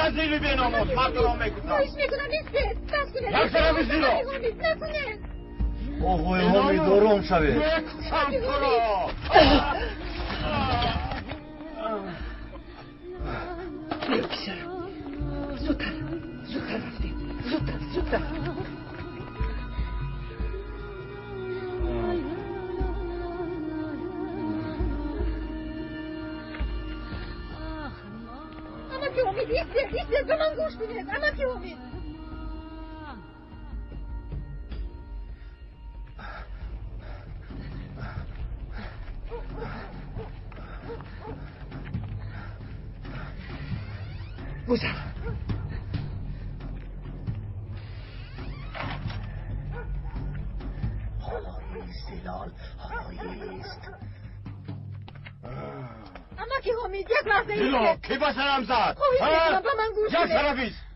نزیلی بیناموز من تو رو میکنم خواهش میکنم نیست بس کنه یک طرف زیرو نکنه آقای حامید آرام شوه میکشم تو رو بیا پسرم زودتر رفتیم زودتر اما که امید ایسته به من گوش بینید اما که امید گذر حالاییست زلال حالاییست اما که امید یک لحظه زیلو کی با سرم زد خواهی میکنم به من گوش یک بینید طرفیست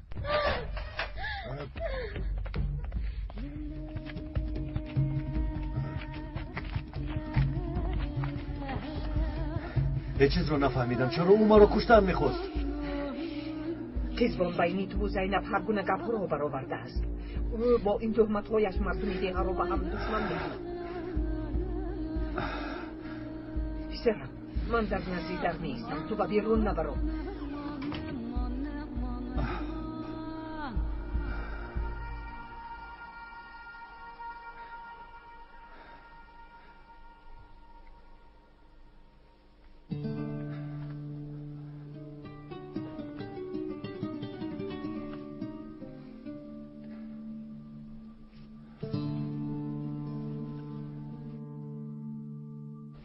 هیچ چیز رو نفهمیدم چرا او ما رو کشتن میخواست تیزبان بینی تو زینب هر گونه گپ رو برآورده است او با این تهمت‌هایش مردم دیگر رو به هم دشمن می‌کنه پسرم من در نزدی در نیستم تو به بیرون نبرو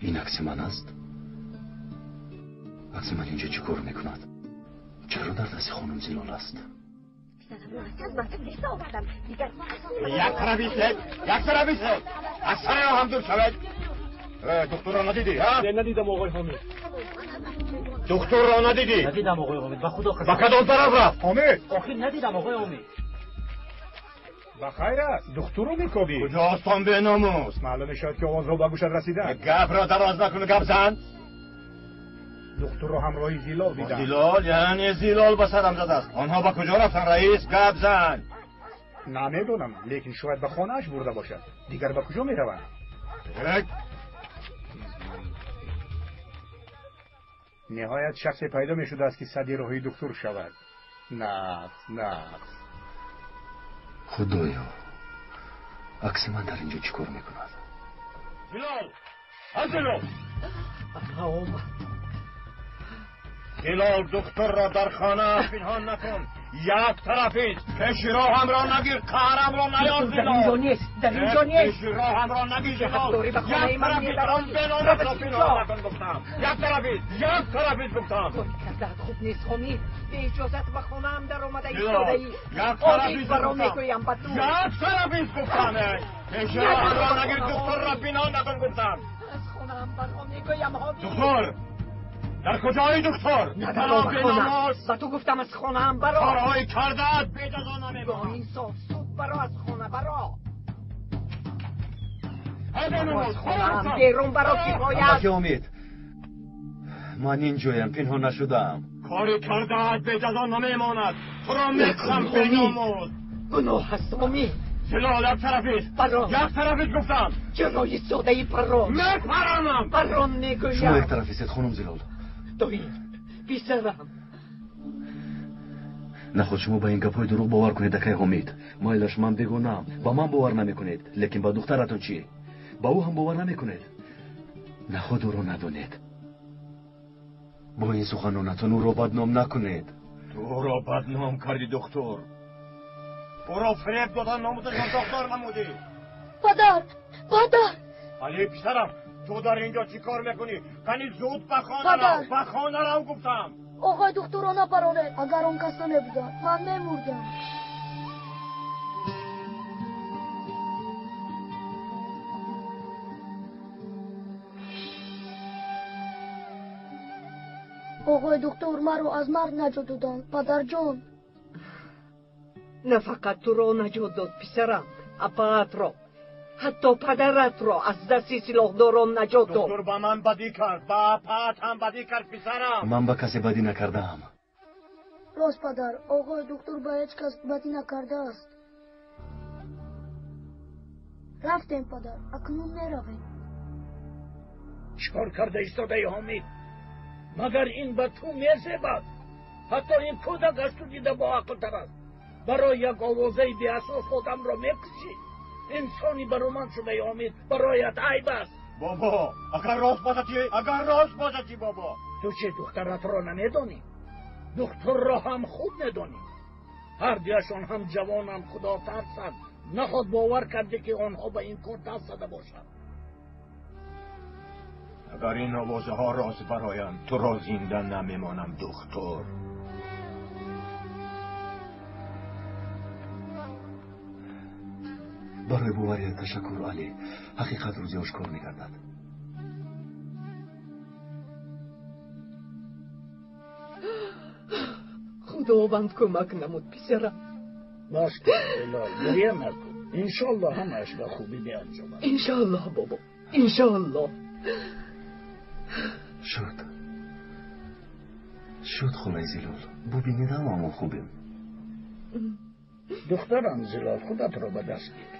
این عکس من است عکس من اینجا چی کار میکند چرا در دست خانم زلال است یک طرفیست از سر هم دور شود دکتر را ندیدی ها؟ ندیدم آقای حامد دکتر را ندیدی؟ ندیدم آقای حامد به خدا با کدام طرف رفت؟ حامد آخه ندیدم آقای حامد بخیر است دکتر رو میکوبی کجاست آن به ناموس؟ معلومه شاید که آواز رو به گوشت رسیدن گپ را دراز نکنه گپ زن دکتر رو همراهی زیلال دیدن زیلال یعنی زیلال به سرم زده است آنها به کجا رفتن رئیس گپ زن نمیدونم لیکن شاید به خانه‌اش برده باشد دیگر به کجا میروند نهایت شخصی پیدا میشده است که صدی راهی دکتر شود نه خدایا عکس من در اینجا چی کار میکند زیلال زیلال آمد زیلال دکتر را در خانه پنهان نکن یک طرفیست پیش راه هم را نگیر قهرم را نیار زیلال در اینجا نیست پیش راه هم را نگیر زیلال یک طرفیست در آن بنام را پنهان نکن گفتم یک طرفیست گفتم کردت خوب نیست خمید به اجازت به خانه هم در آمده زیلال ایستاده یک طرفیست برام گفتم میگویم به تو یک طرفیست گفتم پیش راه هم را نگیر دکتر را پنهان نکن گفتم از خانه هم برام میگویم دکتر در کجایی دکتر؟ نه در آن خانه به تو گفتم از خانه هم برا کارهای کردت به جزا نمیمانم این صاف سود برا از خانه برا از خانه هم بیرون برا کفایت که امید من اینجایم پنهان نشدم کاری کردت به جزا نمیماند تو را میکنم به ناموز گناه هست امید زلال یک طرفیست برا یک طرفیست گفتم جلوی ساده ای پرام میپرانم برام میگویم شما یک طرفیست خانم زلال دوید بیسرم نخود شما با این گپای دروغ باور کنید دکای حمید مایلش من بگونم با من باور نمیکنید لیکن با دخترتون چی با او هم باور نمیکنید نخود او رو ندونید با این سخنانتون او رو بدنام نکنید تو را بدنام کردی دکتر او را فریب دادن ناموزش دکتر نمودی پدر علی پسرم تو در اینجا چی کار میکنی؟ کنی زود به خانه رو گفتم آقای دکتر رو نپرانید اگر اون کسا نبودن من نموردم آقای دکتر مرا از مرد نجات دادن پدر جان نه فقط تو را نجات داد پسرم اپات را حتی پدرت را از دستی سلاحداران نجات داد دکتر با من بدی کرد با اپات هم بدی کرد پسرم من با کسی بدی نکردم راست پدر، آقای دکتر با هیچ کس بدی نکرده است. رفتیم پدر، اکنون میرویم. چیکار کرده ایستاده ای حامد؟ مگر این به تو میرسد؟ حتی این کودک از تو دیده با عقل تر است. برای یک آوازه بی اساس خودم را میکشی. انسانی برومند شده ای حامد، برایت عیب است. بابا اگر راست باشد چی بابا؟ تو چه دخترت را نمیدانی؟ دکتر را هم خوب میدانی. هر دیشان هم جوان هم خدا ترسند. نخود باور کرده که آنها به این کار دست زده باشند. اگر این آوازه ها راست برایم تو را زنده نمیمانم دکتر. برای باوریت تشکر علی. حقیقت روزی آشکار می‌گردد. خداوند کمک نمود پسرم. باش کن بلال، گریه نکن. انشالله همش به خوبی بیانجامد. انشالله بابا، انشالله. شد خلای زلال. ببینیدم اما خوبیم. دخترم زلال خودت را به دست گیر.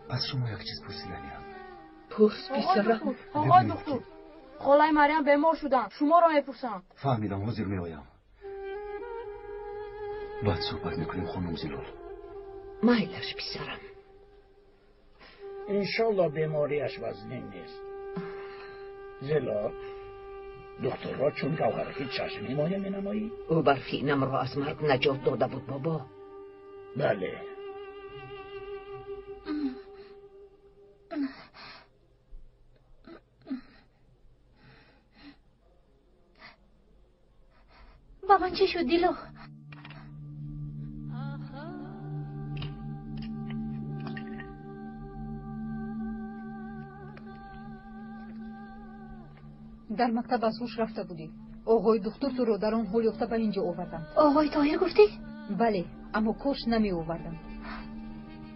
از شما یک چیز پرسیدنیم. پرس پسرم. آقای دکتر، خالای مریم بیمار شدن، شما را میپرسند. فهمیدم، حاضر میآیم. بعد صحبت میکنیم خانم زلال. مایلش پسرم. انشالله بیماریش وزنی نیست. زلال، دکتر را چون گوهرکی چشمی مایه می نمایی؟ او برفینم را از مرگ نجات داده بود بابا. بله. با من چه شد دیلو؟ در مکتب از هوش رفته بودی. آقای دکتر تو رو در آن حال یافته به اینجا آوردند. آقای طاهر گفتی؟ بله، اما کاش نمی آوردند.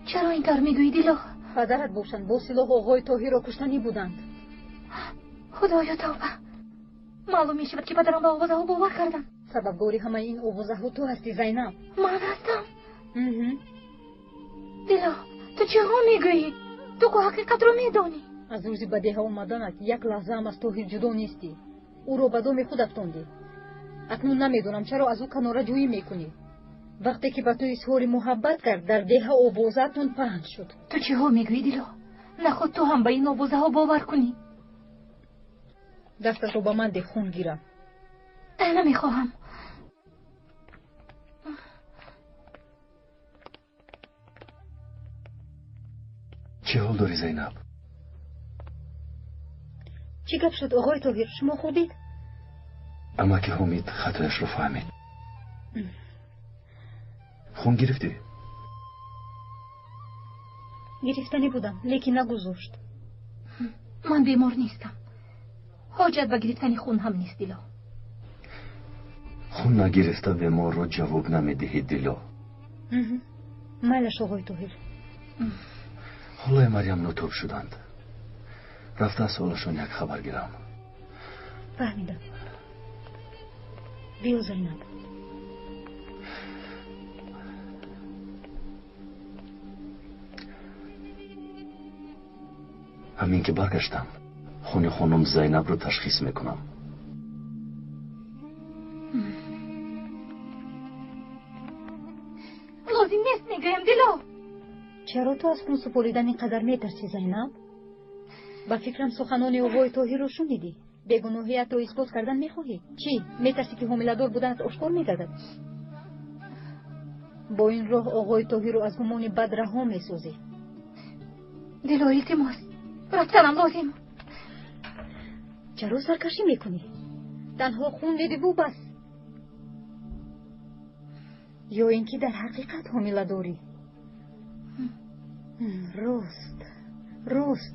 چرا این طور میگویی دیلو؟ پدرت باشند با سلاح آقای طاهر را کشتنی بودند. خدایا توبه. معلوم میشود که پدرم به آوازه ها باور کردن. سببگاری همه این آوازه ها تو هستی زینب. من هستم؟ دیلو تو چه ها میگویی؟ تو که حقیقت رو میدانی. از روزی به ده آمدنت یک لحظه هم از طاهر جدا نیستی. او را به دام خود افکندی. اکنون نمیدونم چرا از او کناره جویی میکنی. وقتی که به تو اظهار محبت کرد در ده آوازه‌تون پهن شد. تو چه ها میگویی دیلو؟ نخود تو هم به این آوازه ها باور کنی. دستت رو به من ده، خون گیرم. نمیخواهم. چه حال داری زینب؟ چی گپ شد آقای طاهر؟ شما خوردید؟ اما که حمید خطایش رو فهمید. خون گرفتی؟ گرفتنی بودم لیکن نگذاشت. من بیمار نیستم. حاجت به گرفتن خون هم نیست دیلا. خون نگرفته به ما رو جواب نمیدهی دیلا. مالش آقای طاهر. حالای مریم نوتوب شدند. رفته از حالشون یک خبر گیرم. فهمیدم. بیا زینب. همین که برگشتم خون خانم زینب رو تشخیص میکنم. لازم نیست نگویم دیلا. چرا تو از خون سپالیدن اینقدر میترسی زینب؟ با فکرم سخنان آقای طاهر رو شنیدی. بیگناهیت رو اثبات کردن میخواهی؟ چی؟ میترسی که حامله‌دار بودنت آشکار میگردد؟ با این راه آقای طاهر رو از گمان بد رها میسازی. دیلا التماس رفتنم لازم. چرا سرکشی میکنی؟ تنها خون میدی و بس. یا اینکه در حقیقت حامله داری؟ راست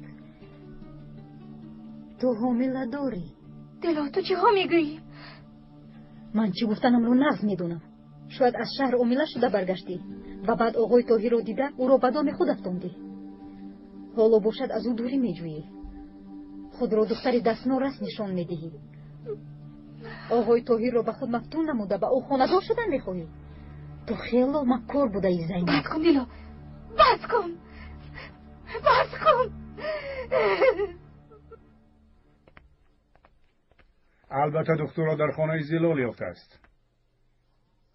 تو حامله داری. دیلا تو چه ها میگویی؟ من چی گفتنم رو نقض میدونم. شاید از شهر امیله شده برگشتی و بعد آقای طاهر رو دیده او را به دام خود افکندی. حالا باشد از او دوری میجویی. خود را دختری دستنارس نشان میدهی. آقای طاهر را به خود مفتون نموده به او خانه‌دار شدن میخواهی؟ تو خیلی مکار بوده ای زینب. بس کن دیلو، بس کن، بس کن. البته دکتر را در خانه زلال یافته است.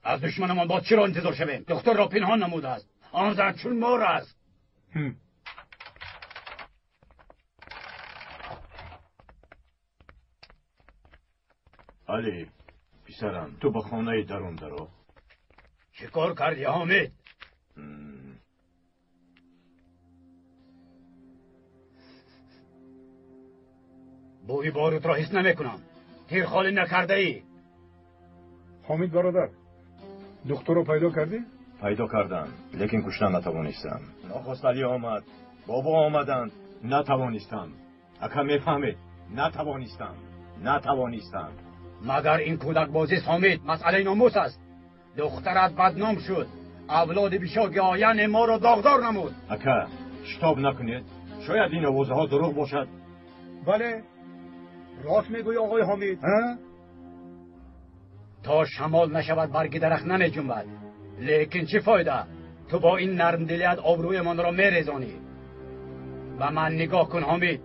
از دشمنمان با چرا انتظار شویم؟ دکتر را پنهان نموده است. آن زن چون مار است. علی پسرم تو به خانه درون درو. چه کار کردی حامد؟ بوی بارود را حس نمیکنم. تیر خالی نکرده ای؟ حامد برادر، دکتر را پیدا کردی؟ پیدا کردم لیکن کشتن نتوانستم. نخست علی آمد، بابا آمدند، نتوانستم. اکا میفهمید نتوانستم. مگر این کودک بازی حامد مسئله ناموس است. دخترت بدنام شد، اولاد بیشاگی آین ما را داغدار نمود. اکا شتاب نکنید، شاید این آوازه ها دروغ باشد. بله راست میگوی آقای حامد. تا شمال نشود برگ درخت نمی جنبد. لیکن چه فایده؟ تو با این نرم دلیت آبروی من را میریزانی. و من نگاه کن حامد،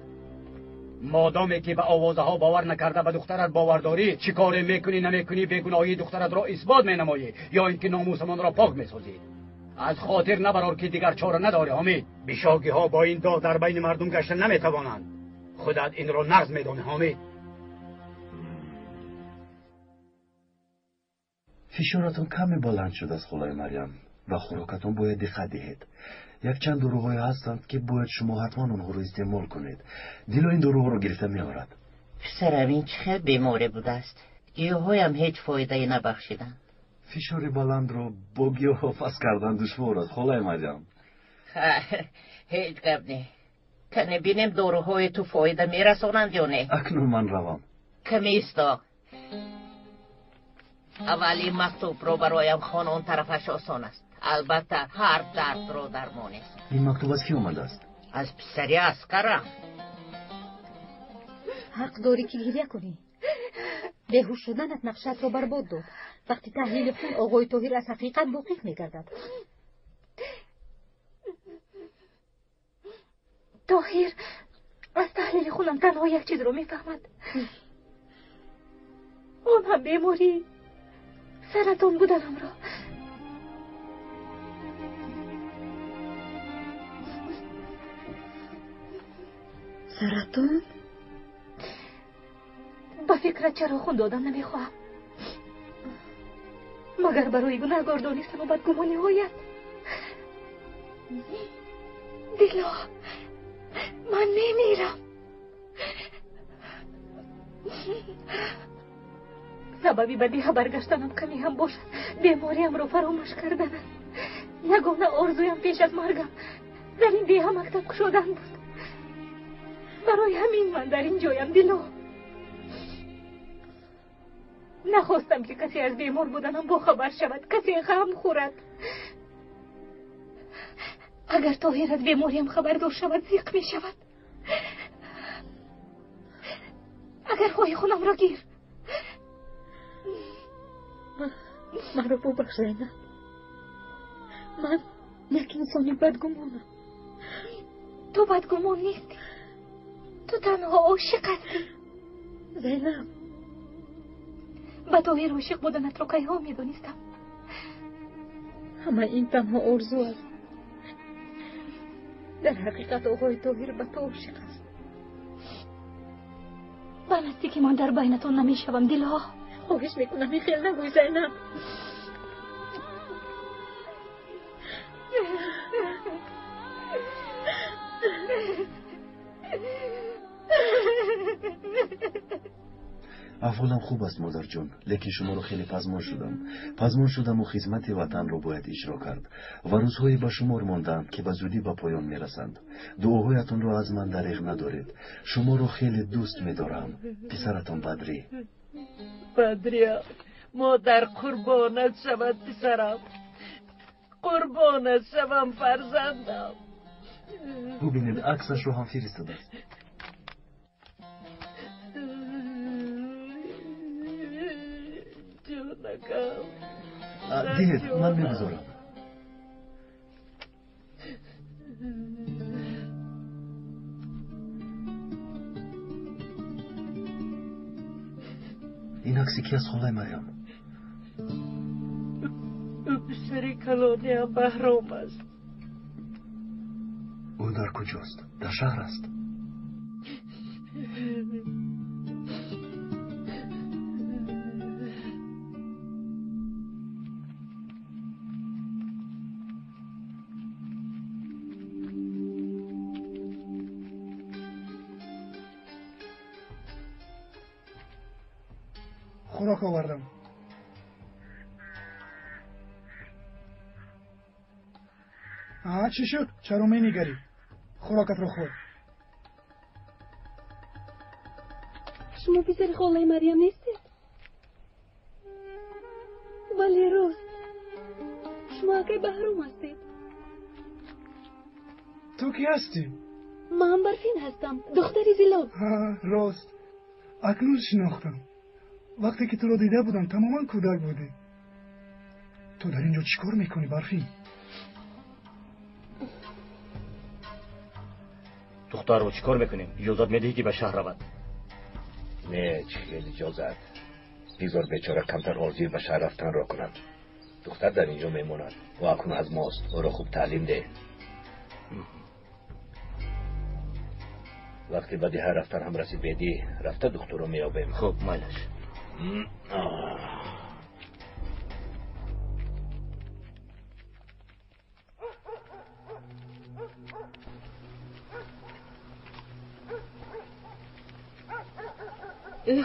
مادامی که به آوازه ها باور نکرده به دخترت باورداری، چی کاری میکنی نمیکنی بیگناهی دخترت را اثبات مینمایی یا اینکه ناموس من را پاک میسازی. از خاطر نبرار که دیگر چاره نداری حامد. بیشاگی ها با این داغ در بین مردم گشتن نمیتوانند. خودت این را نقض میدانی حامد. فشارتون کمی بلند شد از خلای مریم و خوراکتون باید دقت دهید. یک چند دروغ‌های هستند که باید شما حتما اونها رو استعمال کنید. دیلو این دروغ رو گرفته میآورد. پسرم این چه بیماری بوده است؟ گیاهایم هیچ فایده نبخشیدن. فشار بلند رو با گیاه فصل کردن دشوار است خلای مریم. هیچ گپ نه. کنه بینیم دروغ‌های تو فایده میرسونند یا نه؟ اکنون من روم. کمی ایستا. اولی مکتوب رو برایم خانون طرفش آسان است. البته هر درد رو درمان است. این مکتوب از کی اومده است؟ از پسری اسکرم. حق داری که گریه کنی. بیهوش شدنت نقشت رو برباد داد. وقتی تحلیل خون آقای طاهر از حقیقت واقف میگردد. طاهر از تحلیل خونم تنها یک چیز رو میفهمد. اون هم بیماری سرطان بودنم را. سرطان؟ با فکرت چرا خون دادن نمیخواهم مگر برای گناهگار دانستن و بدگمانی هایت. دیلا من میمیرم. سببی به دیه برگشتنم کمی هم باشد. بیماریم رو فراموش کردن است. یگانه آرزویم پیش از مرگم در این دیه مکتب شدن بود. برای همین من در این جایم دیلو. نخواستم که کسی از بیمار بودنم با خبر شود، کسی غم خورد. اگر طاهر از بیماریم خبردار شود زیق می شود. اگر خواهی خونم را گیر. من را ببخش زینب. من یک انسانی بدگمانم. تو بدگمان نیستی، تو تنها عاشق هستی. زینب به طاهر عاشق بودنت رو که ها می دانستم. همه این تنها آرزو است. در حقیقت آقای طاهر به تو عاشق است. بنستی که من در بینتون نمی شوم دیلا. خواهش میکنم این خیل نگوی زینب. احوالم خوب است مادر جون، لیکن شما رو خیلی پزمان شدم و خدمت وطن رو باید اجرا کرد و روزهایی به شمار ماندند که به زودی به پایان میرسند. دعاهایتون رو از من دریغ ندارید. شما رو خیلی دوست میدارم. پسرتون بدری. بدریا مادر قربانت شود پسرم، قربانت شوم فرزندم. ببینید عکسش رو هم فرستاده است. دید من میگذارم. این عکس کی از خالای مریم؟ پسر کلانی هم بهرام است. او در کجاست؟ در شهر است. خوراک آوردم. چی شد؟ چرا می نگری؟ خوراکت رو خور. شما پسر خالای مریم نیستید؟ ولی راست شما اگه بهرام هستید. تو کی هستی؟ من برفین هستم، دختری زیلاب. راست اکنون شناختم. وقتی که تو رو دیده بودم تماما کودک بودی. تو در اینجا چیکار میکنی برفین؟ دختر رو چیکار میکنیم؟ اجازت میدهی که به شهر رود؟ نه چه اجازت. بگذار بیچاره کمتر حاضر به شهر رفتن را کنند. دختر در اینجا میماند و اکنون از ماست. او را خوب تعلیم ده. وقتی به ده رفتن هم رسید بیدی رفته دختر رو میابیم. خب مالش.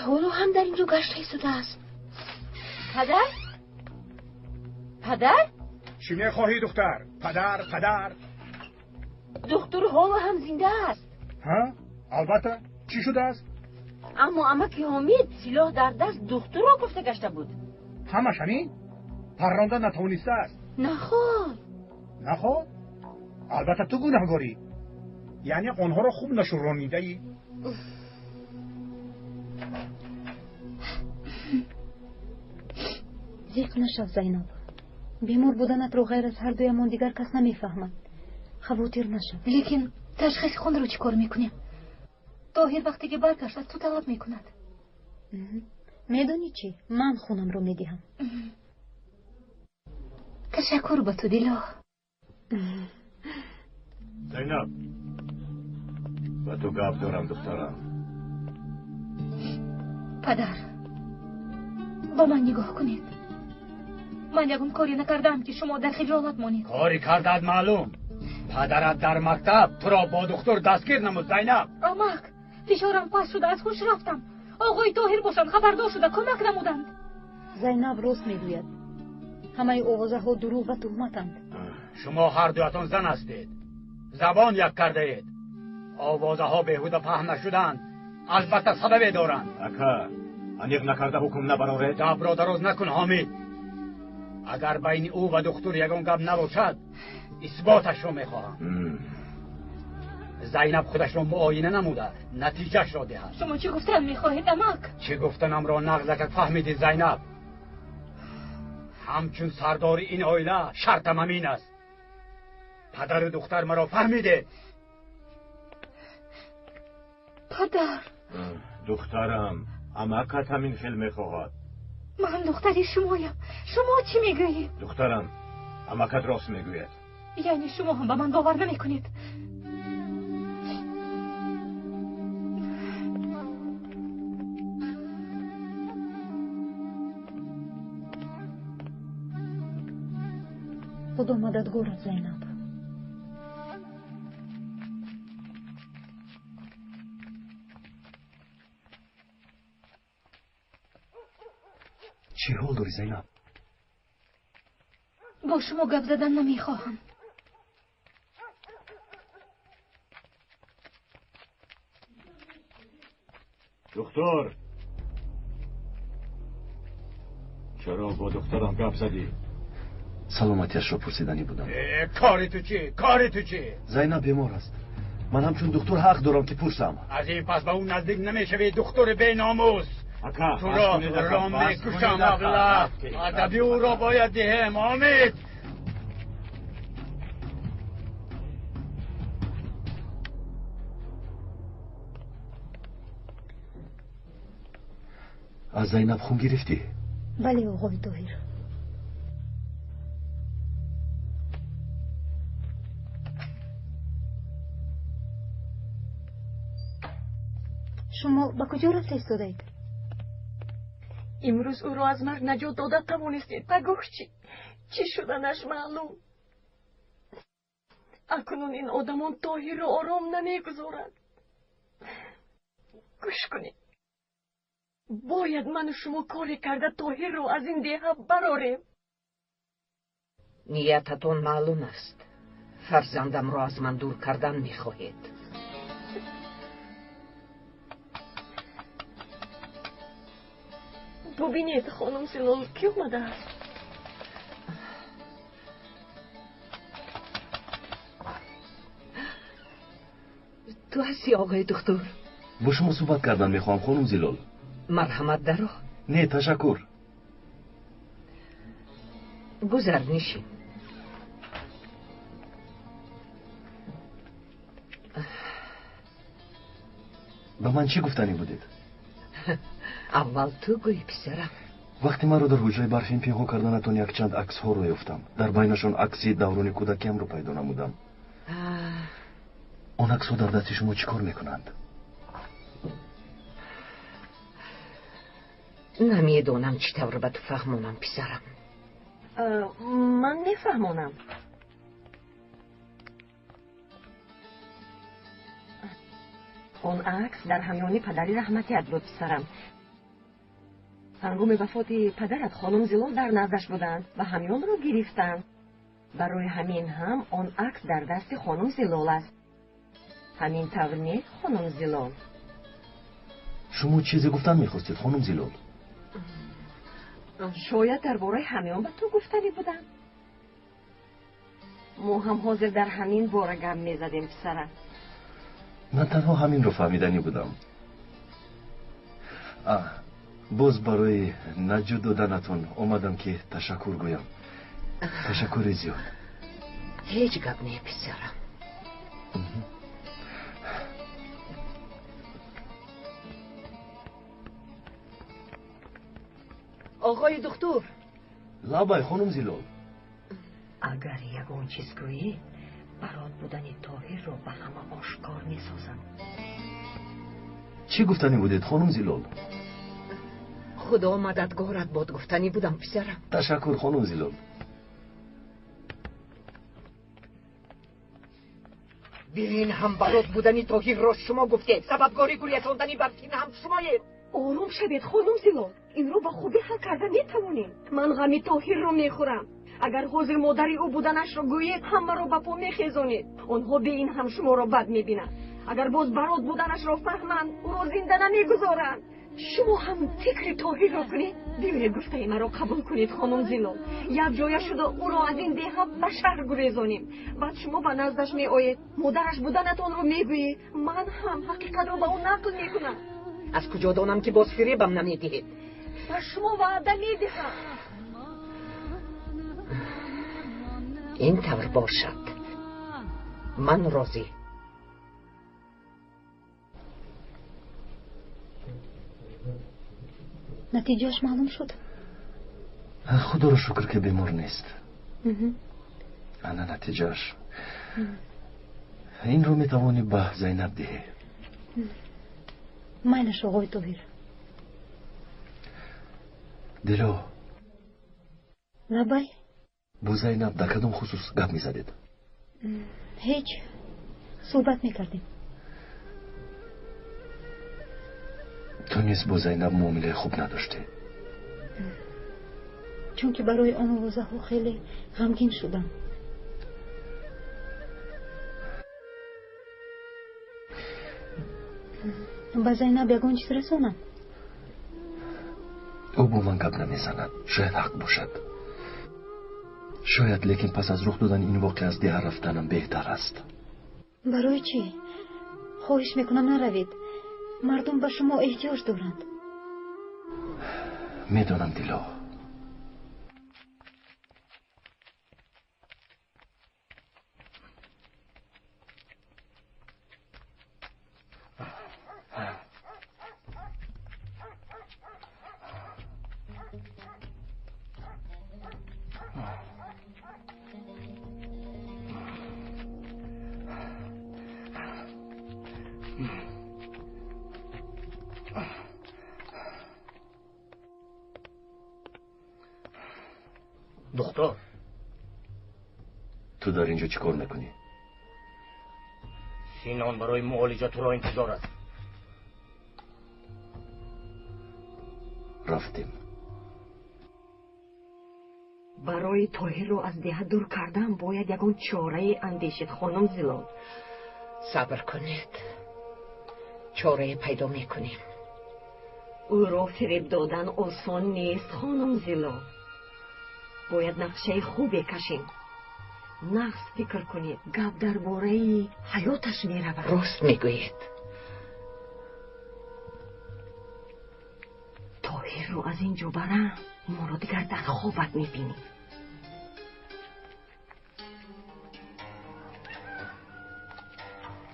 حالا هم در اینجا گشت ایستاده است. پدر؟ چی میخواهی دختر؟ پدر دختر حالا هم زنده است. ها؟ البته. چی شده است؟ اما عمک حامد سلاح در دست دختر را گفته گشته بود. همش همین؟ پرانده نتوانسته است. نخواد؟ البته تو گناهگاری. یعنی آنها را خوب نشورانیده ای؟ زیق نشو زینب. بیمار بودنت رو غیر از هر دویمان دیگر کس نمیفهمد. خواطر نشو. لیکن تشخیص خون رو چیکار میکنیم؟ طاهر وقتی که برگشت از تو طلب میکند. میدونی چی؟ من خونم رو میدهم. تشکر با تو دیلا. زینب با تو گپ دارم دخترم. پدر با من نگاه کنید. من یکم کاری نکردم که شما در خجالت مانید. کاری کردد معلوم. پدرت در مکتب تو را با دختر دستگیر نمود زینب. آمک فشارم پس شده از خوش رفتم. آقای طاهر باشند خبردار شده کمک نمودند. زینب راست میگوید. همه آوازه ها دروغ و تهمتند. شما هر دویتان زن هستید. زبان یک کرده اید. آوازه ها بیهوده پهن نشدند. البته سببی دارند. اکا انیق نکرده حکم نبراره. دب را دراز نکن حامد. اگر بین او و دختر یگان گپ نباشد اثباتش را میخواهم. زینب خودش را معاینه نموده نتیجهش را دهد. شما چی گفتن میخواهید عمک؟ چی گفتنم را نغزکت فهمیدی زینب. همچون سردار این عائله شرطم همین است. پدر و دختر مرا فهمیده. پدر دخترم عمکت همین خیل میخواهد. من دختری شمایم. شما چی میگویید؟ دخترم عمکت راست میگوید. یعنی شما هم به من باور نمیکنید؟ خدا مددگارت زینب. چی حال داری زینب؟ با شما گپ زدن نمیخواهم. دختر چرا با دخترم گپ زدی؟ سلامتیش را پرسیدنی بودم. کاری تو چی؟ زینب بیمار است. من همچون دکتر حق دارم که پرسم. از این پس به اون نزدیک نمیشوی دکتر بی ناموس. اکا تو را میکشم ابله. ادبی او را باید دهم. امید از زینب خون گرفتی؟ بله آقای طاهر. شما با کجا رفت ایستادید؟ امروز او را از مرگ نجات داده توانستید. بگو چی شدنش معلوم. اکنون این آدمان طاهر را آرام نمیگذارند. گوش کنید. باید من و شما کاری کرده طاهر را از این دیه براریم. نیتتون معلوم است. فرزندم را از من دور کردن میخواهید. ببینید خانم زلال کی اومده است. تو هستی آقای دکتر؟ با شما صحبت کردن میخوام خانم زلال. مرحمت درو. نه تشکر. گذر نشین. به من چی گفتنی بودید؟ اول تو گوی پسرم. وقتی من رو در حجره برفین پیدا کردنتون یک چند عکس ها رو یافتم. در بینشون عکسی دوران کودکیم رو پیدا نمودم. اون عکس ها در دست شما چیکار میکنند؟ نمیدونم چی طور به تو فهمونم پسرم. من نفهمونم. اون عکس در همیانی پدری رحمتیت بود پسرم. هنگام وفات پدرت خانم زلال در نزدش بودند و همیان رو گرفتند. برای همین هم اون عکس در دست خانم زلال است. همین طور نه خانم زلال؟ شما چیزی گفتن میخواستید خانم زلال؟ شاید درباره همیان به تو گفتنی بودن. ما هم حاضر در همین باره گم میزدیم پسرم. من تنها همین رو فهمیدنی بودم. باز برای نجات دادنتون اومدم که تشکر گویم. تشکر زیاد. هیچ گپ نه پسرم. آقای دکتر. لابای خانم زلال. اگر یگان چیز گویی برات بودن طاهر رو به همه آشکار میسازم. چی گفتنی بودید خانم زلال؟ خدا مددگارت باد گفتنی بودم پسرم. تشکر خانم زلال. ببین هم برات بودنی طاهر را شما گفتید. سببگاری گریزاندنی برفین هم شمایید. آروم شوید خانم زلال. این رو به خوبی حل کرده میتوانیم. من غمی طاهر رو میخورم. اگر حاضر مادری او بودنش را گویید همه را به پا میخیزانید. آنها به این هم شما را بد میبینند. اگر باز برات بودنش را فهمند او را زنده نمیگذارند. شما هم فکر طاهر را کنید. بیایید گفته مرا قبول کنید خانم زلال. یک جای شده او را از این دیه به شهر گریزانیم. بعد شما به نزدش می آیید. مادرش بودنتان را میگویید. من هم حقیقت را به او نقل میکنم. از کجا دانم که باز فریبم نمیدهید؟ و شما وعده میدهم. این طور باشد. من راضی. نتیجهش معلوم شد؟ خدا رو شکر که بیمار نیست. انا نتیجهش. این رو میتوانی به زینب دهی. مایلش آقای طاهر. دلو. لبای؟ با زینب در کدام خصوص گپ میزدید؟ هیچ. صحبت میکردیم. تو نیز با زینب معامله خوب نداشتی؟ چون که برای آن روزه ها خیلی غمگین شدم. با زینب یگان چیز رسانم. او با من گپ نمیزند. شاید حق باشد. شاید، لیکن پس از رخ دادن این واقعه از دیگر رفتنم بهتر است. برای چی؟ خواهش میکنم نروید. مردم به شما احتیاج دارند. میدونم دیلو. دختر تو داری اینجا چیکار میکنی؟ سینان برای معالجه تو را انتظار است. رفتیم. برای طاهر رو از ده دور کردن باید یگان چاره اندیشید خانم زیلان. صبر کنید، چاره پیدا میکنیم. او را فریب دادن آسان نیست خانم زیلان. باید نقشه خوبی کشیم. نقص فکر کنید، گپ درباره حیاتش میرود. راست میگویید. طاهر رو از اینجا برم، ما را دیگر در خوابت میبینیم.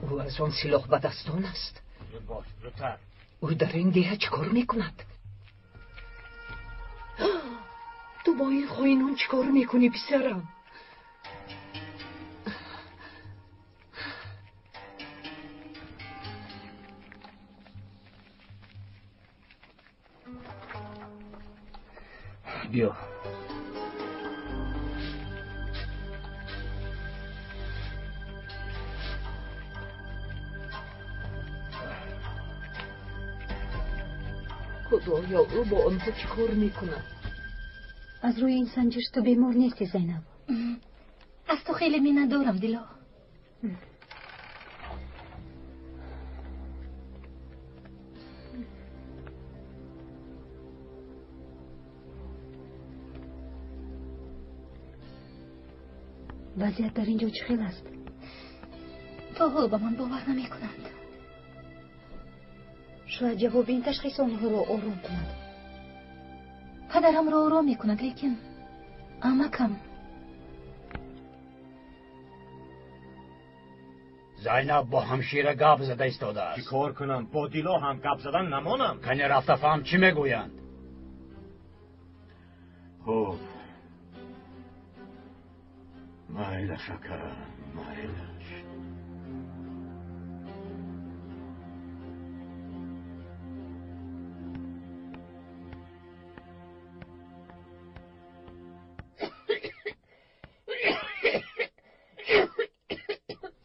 او از آن سلاح به دستان است. باش زودتر. او در این دیه چیکار میکند؟ تو با این خواهینان چیکار میکنی پسرم؟ بیا. خدایا او با آنها چیکار میکند؟ از روی این سنجش تو بیمار نیستی زینب. از تو خیلی می ندارم دیلا. وضعیت در اینجا چه خیلی است؟ تا حال با من باور نمی کنند. شاید جواب این تشخیص آنها را آرام کند. پدرم را آرام می کند، لیکن امکم. زینب با همشیره گپ زده ایستاده است. چی کار کنم؟ با دیلا هم گپ زدن نمانم. کنی رفته فهم چی میگویند؟ خب مایل شکر مایلش.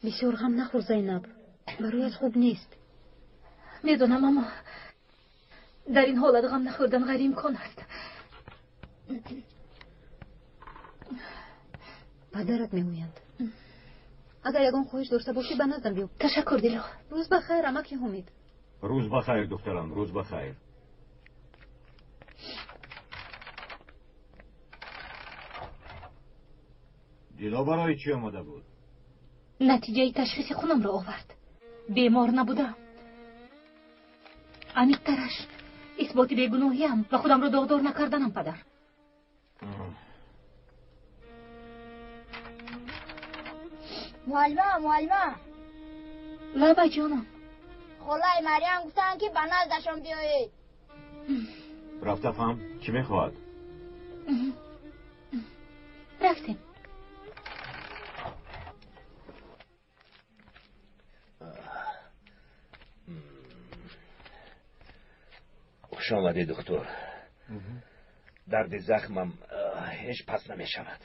بسیار غم نخور زینب، برایت خوب نیست. میدونم اما در این حالت غم نخوردن غیر امکان است. پدرت میگویند اگر یگان خواهش داشته باشی به نظرم بیو. تشکر دیلا. روز بخیر امکی حمید. روز بخیر دخترم، روز بخیر. دیلا برای چی آمده بود؟ نتیجه تشخیص خونم را آورد. بیمار نبودم. عمیق‌ترش اثبات بیگناهیم و خودم را داغدار نکردنم پدر. معلمه لبا جانم. خالای مریم گفتن که به نزدشان بیایید. رفته فهم چی میخواد؟ رفتیم. خوش آمده دکتر. درد زخمم هیچ پس نمی شود.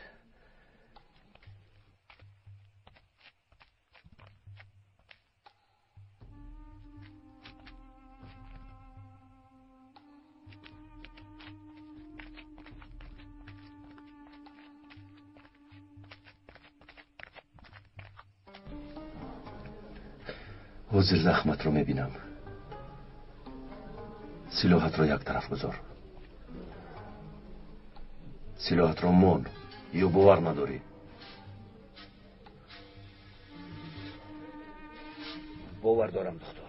حضر زخمت رو میبینم. سلاحت رو یک طرف گذار. سلاحت رو مون یا باور نداری؟ باور دارم دکتر.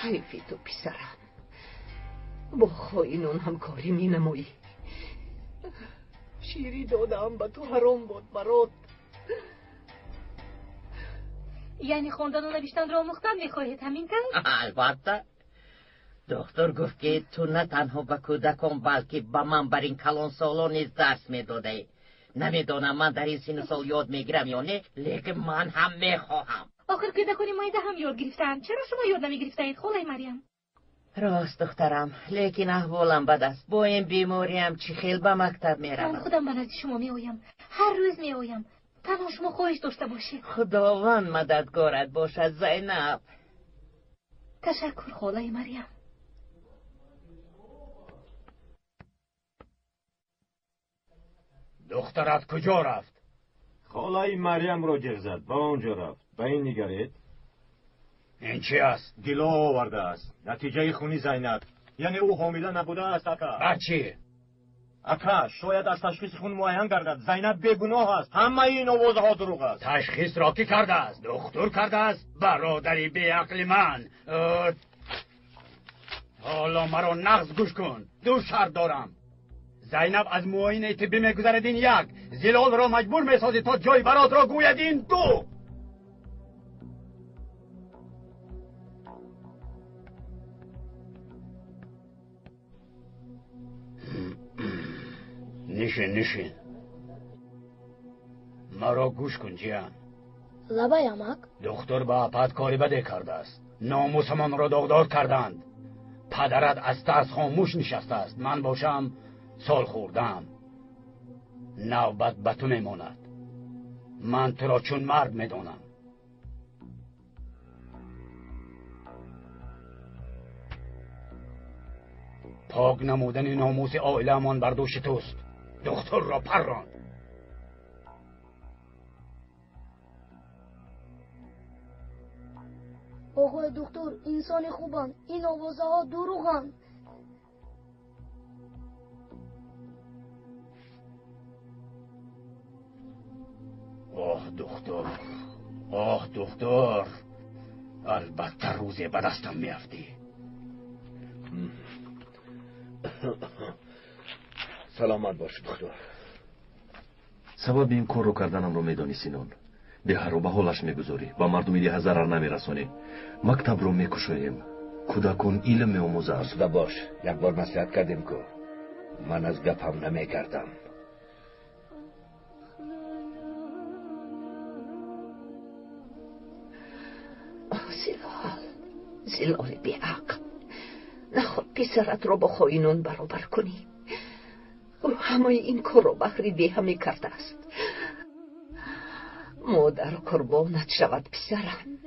حیفی تو پسرم، با خائنان همکاری می نمایی. شیری دادم به تو حرام بود برات. یعنی خوندن و نوشتن را آموختن میخواهید همین طور؟ البته. دکتر گفت که تو نه تنها به کودکان بلکه به من بر این کلان سالا نیز درس میداده. نمیدونم من در این سن سال یاد میگیرم یا نه، لیکن من هم میخواهم. آخر کودکان مایده هم یاد گرفتن، چرا شما یاد نمیگرفتید خالای مریم؟ راست دخترم، لیکن احوالم بد است. با این بیماریم چی خیل به مکتب میروم. من خودم به نزد شما میآیم، هر روز میآیم. تنها شما خواهش داشته باشید. خداوند مددگارت باشد زینب. تشکر خالای مریم. دخترت کجا رفت؟ خالای مریم رو جر زد، با اونجا رفت. به این نگرید. این چی است؟ گلو آورده است. نتیجه خونی زینب. یعنی او حامله نبوده است اکا. بچه؟ اکا شاید از تشخیص خون معین گردد. زینب بیگناه است. همه این آوازه ها دروغ است. تشخیص را کی کرده است؟ دکتر کرده است؟ برادری بی عقل من. حالا مرا نغز گوش کن. دو شرط دارم. زینب از معاینه طبی میگذردین یک، زلال را مجبور میسازی تا جای برات را گویدین دو. نشین مرا گوش کن جیان. لبا یامک دکتر با اپت کاری بده کرده است. ناموسمان را داغدار کردند. پدرت از ترس خاموش نشسته است. من باشم سال خوردم. نوبت به تو میماند. من تو را چون مرد میدانم. پاک نمودن ناموس عائله من بر دوش توست. دکتر را پران. آقای دکتر انسان خوبن، این آوازه ها دروغن. آه دکتر البته روزی به دستم میافتی. سلامت باش دکتر. سبب این کار رو کردنم رو میدانی سینون. دهر رو به حالش میگذاری، با مردمی ده ضرر نمیرسانی. مکتب رو میکشویم، کودکان علم میآموزند. آسوده باش، یک بار نصیحت کردیم که من از گپم نمیکردم. زلال بیعقل، نخواد پسرت رو با خائنان برابر کنی. او همه این کار رو بهر دیه می کرده است. مادر قربانت شود پسرم.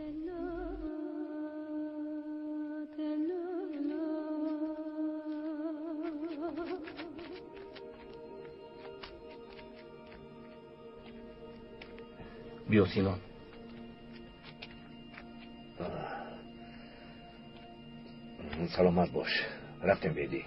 بیا سینان. سلامت باش. رفتیم بیدی.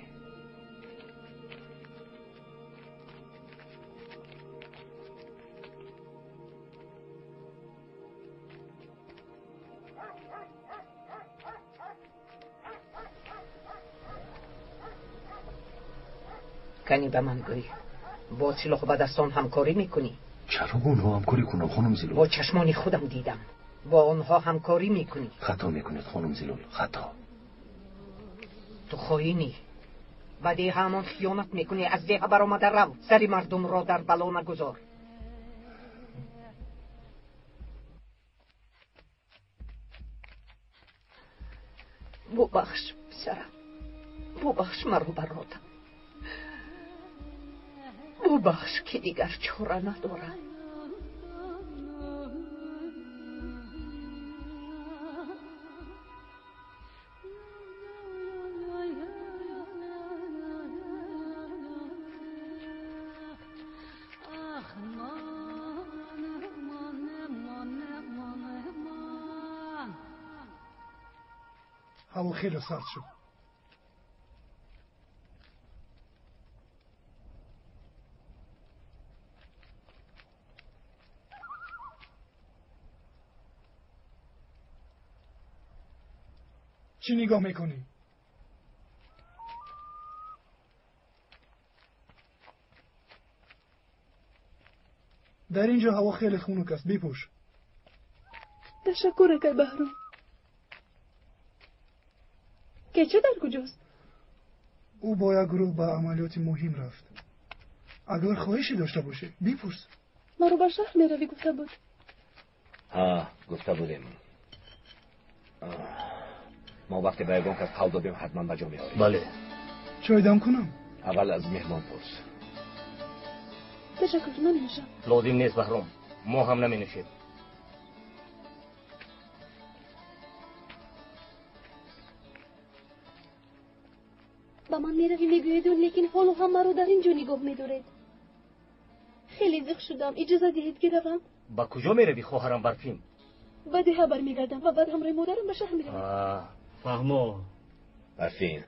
کنی به من گوی با سلاح به دستان همکاری میکنی؟ چرا با اونها همکاری کنم خانم زلال؟ با چشمانی خودم دیدم با آنها همکاری میکنی. خطا میکنید خانم زلال، خطا. تو خائنی، و دیگه همان خیانت میکنی. از دیگه برآمده رو، سری مردم را در بلا نگذار. ببخش پسرم، ببخش مرا برادرم، ببخش که دیگر چاره ندارم. هوا خیلی سرد شد. چی نگاه میکنی؟ در اینجا هوا خیلی خنک است، بپوش. تشکر اکای بهرام. کیچه در کجاست؟ او با یک گروه به عملیات مهم رفت. اگر خواهشی داشته باشه بپرس. ما رو به شهر میروی گفته بود. گفته بودیم. ما وقتی به یگان کس قول دادیم حتما بجا میاریم. بله. چای دم کنم؟ اول از مهمان پرس. تشکر، نمی‌نوشم. لازم نیست بهرام، ما هم نمی‌نوشیم. با من میروی میگویید لیکن حالا هم مرا در اینجا نگاه می‌دارید. خیلی زخ شدم، اجازه دهید که روم. با کجا میروی خواهرم برفین؟ به ده برمیگردم و بعد همراه مادرم به شهر میروم. فهمو. برفین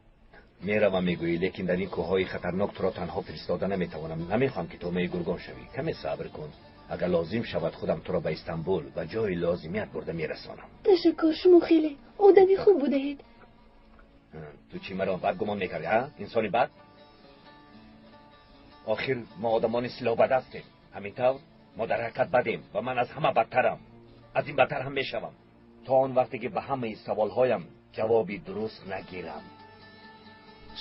میروم میگویی لیکن در این کوههای خطرناک تو را تنها فرستاده نمیتوانم. نمیخوام که تو می گرگان شوی. کمی صبر کن. اگر لازم شود خودم تو را به استانبول و جای لازمیت برده میرسانم. تشکر، شما خیلی آدمی خوب بودید. تو چی مرا بد گمان میکردی ها؟ انسانی بد؟ آخر ما آدمان سلاح بد هستیم. همینطور ما در حرکت بدیم و من از همه بدترم. از این بدتر هم میشوم تا آن وقتی که به همه سوالهایم جوابی درست نگیرم.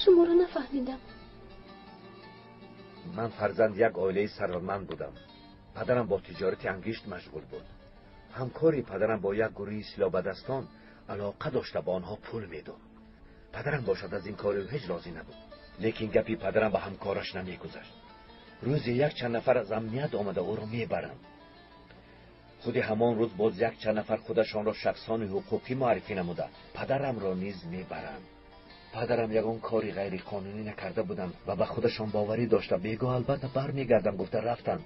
شما را نفهمیدم. من فرزند یک عائله ثروتمند بودم. پدرم با تجارت انگشت مشغول بود. همکاری پدرم با یک گروه سیلابدستان علاقه داشته، با آنها پول میداد. پدرم باشد از این کار هیچ راضی نبود. لیکن گپی پدرم به همکارش نمیگذشت. روزی یک چند نفر از امنیت آمده او را میبرند. خود همان روز باز یک چند نفر خودشان را شخصان حقوقی معرفی نموده پدرم را نیز میبرند. پدرم یگان کاری غیر قانونی نکرده بودند و به خودشان باوری داشته بیگاه البته برمیگردم گفته رفتند،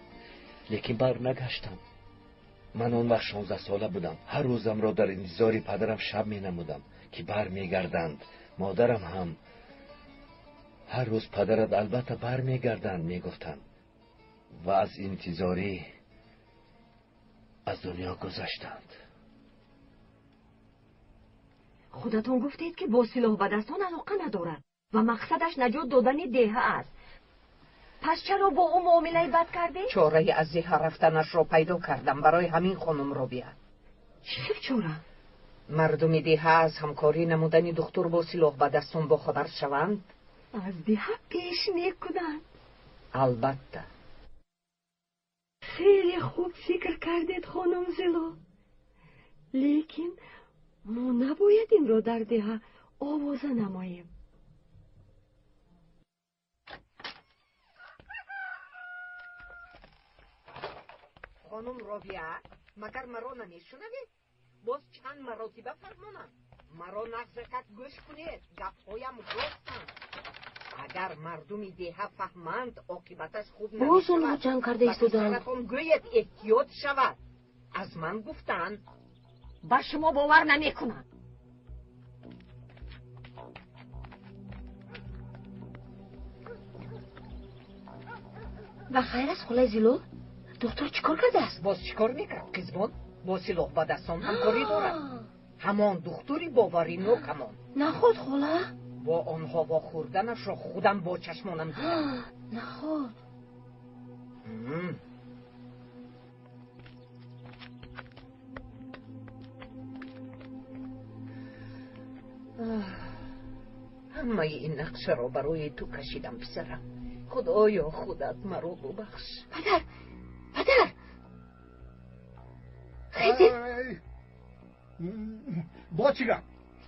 لیکن بر نگشتم. من اون وقت 16 ساله بودم. هر روزم را در انتظار پدرم شب می نمودم که برمیگردند. مادرم هم هر روز پدرت البته برمیگردند میگفتند و از انتظاری از دنیا گذشتند. خودتون گفتید که با سلاح به دستان علاقه ندارد و مقصدش نجات دادن دیه است. پس چرا با او معامله بد کرده؟ چاره از دیه رفتنش را پیدا کردم، برای همین خانم را بیار. چه چاره؟ مردم دیه از همکاری نمودن دکتر با سلاح به دستان با خبر شوند. از دیه پیش میکنند. البته. خیلی خوب فکر کردید خانم زیلو، لیکن ما نباید این را در دیه آوازه نماییم. خانم رابیه، مگر مرا نمیشنوید؟ باز چند مراتبه فرمانم مرا نزدیک گوش کنید، گپهایم راستند. اگر مردم دیه فهمند عاقبتش خوب نمیشود. باز اونها جنگ کرده ایستادند. پسرتون گوید احتیاط شود. از من گفتند. با شما باور نمیکنم. و خیر است خلای زیلو؟ دکتر چیکار کرده است؟ باز چیکار میکرد؟ قزبان با سلاح به دستان همکاری دارد. همان دکتری باوری نوک همان. نخود خلا؟ با آنها با خوردنش را خودم با چشمانم دیدم. نخود. همه این نقشه را برای تو کشیدم پسرم. خدایا خودت مرا ببخش. پدر خیلی با چی گم؟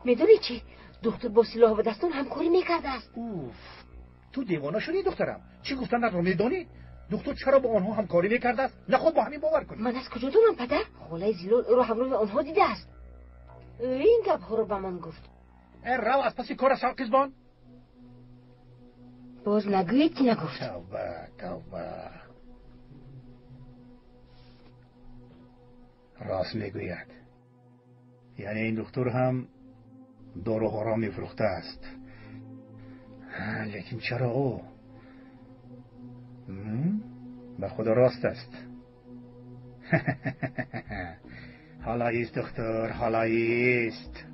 میدونی چی؟ دکتر با سلاح به دستان همکاری میکرده است. اوف، تو دیوانه شدی دخترم. چی گفتن رو میدونی؟ دکتر چرا با آنها همکاری میکرده است؟ نه خود با همین باور کنی. من از کجا دونم پدر؟ خالای زیلو رو همراه آنها دیده است. این گپ ها رو به من گفت. رو از پسی کار شو قزبان. باز نگویید که نگفت. توبه راست میگوید. یعنی این دکتر هم داروها را میفروخته است. لیکن چرا او؟ به خدا راست است. حالایی است دکتر، حالایی است.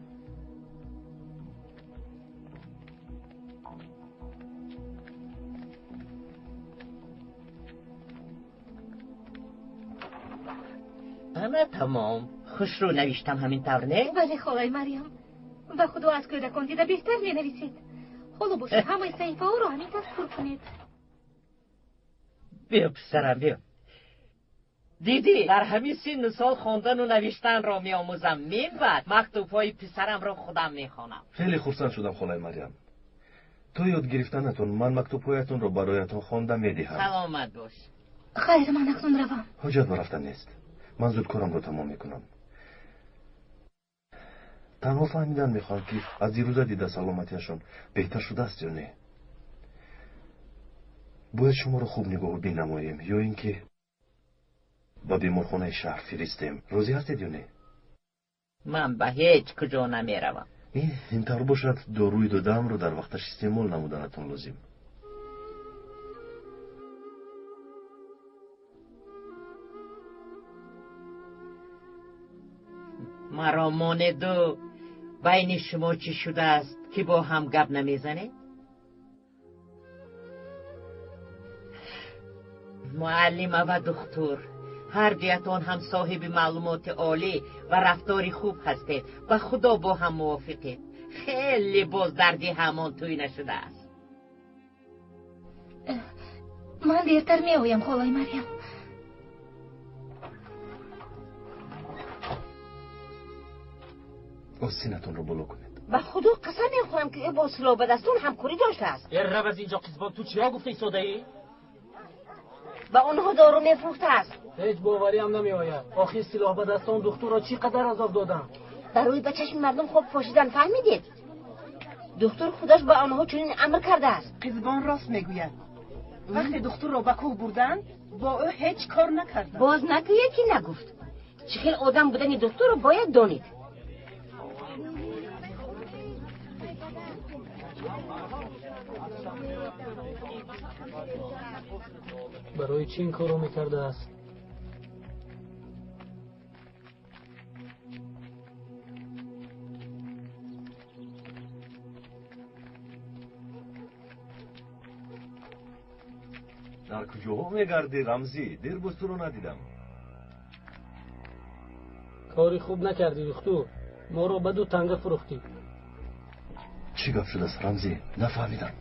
همه تمام. خوش رو نوشتم همین طور نه؟ بله خالای مریم. و خدا از کودکان دیده بهتر می نویسید. حالا باشه همه صحیفه ها رو همین تذکر کنید. بیا پسرم بیا. دیدی در همین سن سال خواندن و نوشتن را می آموزم. من بعد مکتوب های پسرم را خودم می خوانم. خیلی خرسند شدم خالای مریم. تو یاد گرفتنتون من مکتوب هایتون رو برایتون خواندم میدهم. سلامت باش. خیر من اکنون روم. حاجت برفتن نیست. من زود کارم رو تمام میکنم. تنها فهمیدن میخوام که از دیروز دیده سلامتیشون بهتر شده است یا نه. باید شما رو خوب نگاه و بینماییم یا اینکه با بیمارخانه شهر فرستیم. راضی هستید یا نه؟ من به هیچ کجا نمیروم. این طور باشد داروی دادم رو در وقتش استعمال نمودنتون لازم. مرا ماندو بین شما چی شده است که با هم گپ نمیزنید؟ معلم و دکتر هر جهتان هم صاحب معلومات عالی و رفتاری خوب هستید و خدا با هم موافقید. خیلی باز دردی همان توی نشده است. من دیرتر می آیم خالای مریم. سینتون رو بلو کنید. به خدا قسم میخورم که با سلاح به دستون همکاری داشته است. یه رو از اینجا قزبان تو چیا گفته ایستاده ای؟ به اونها دارو میفروخته است. هیچ باوری هم نمی آید. آخر سلاح به دستان دکتر را چی قدر عذاب دادن؟ برای به چشم مردم خوب پاشیدن فهمیدید؟ دکتر خودش به آنها چنین امر کرده است. قزبان راست میگوید. وقتی دکتر را به کوه بردن با او هیچ کار نکردن. باز نکه یکی نگفت. چه خیلی آدم بودن دکتر رو باید دانید. برای چی این کارو میکرده است؟ در کجا میگردی رمزی؟ دیر بستو رو ندیدم. کاری خوب نکردی دکتر. ما رو بدو تنگه فروختی. چی گفت شده است رمزی؟ نفهمیدم.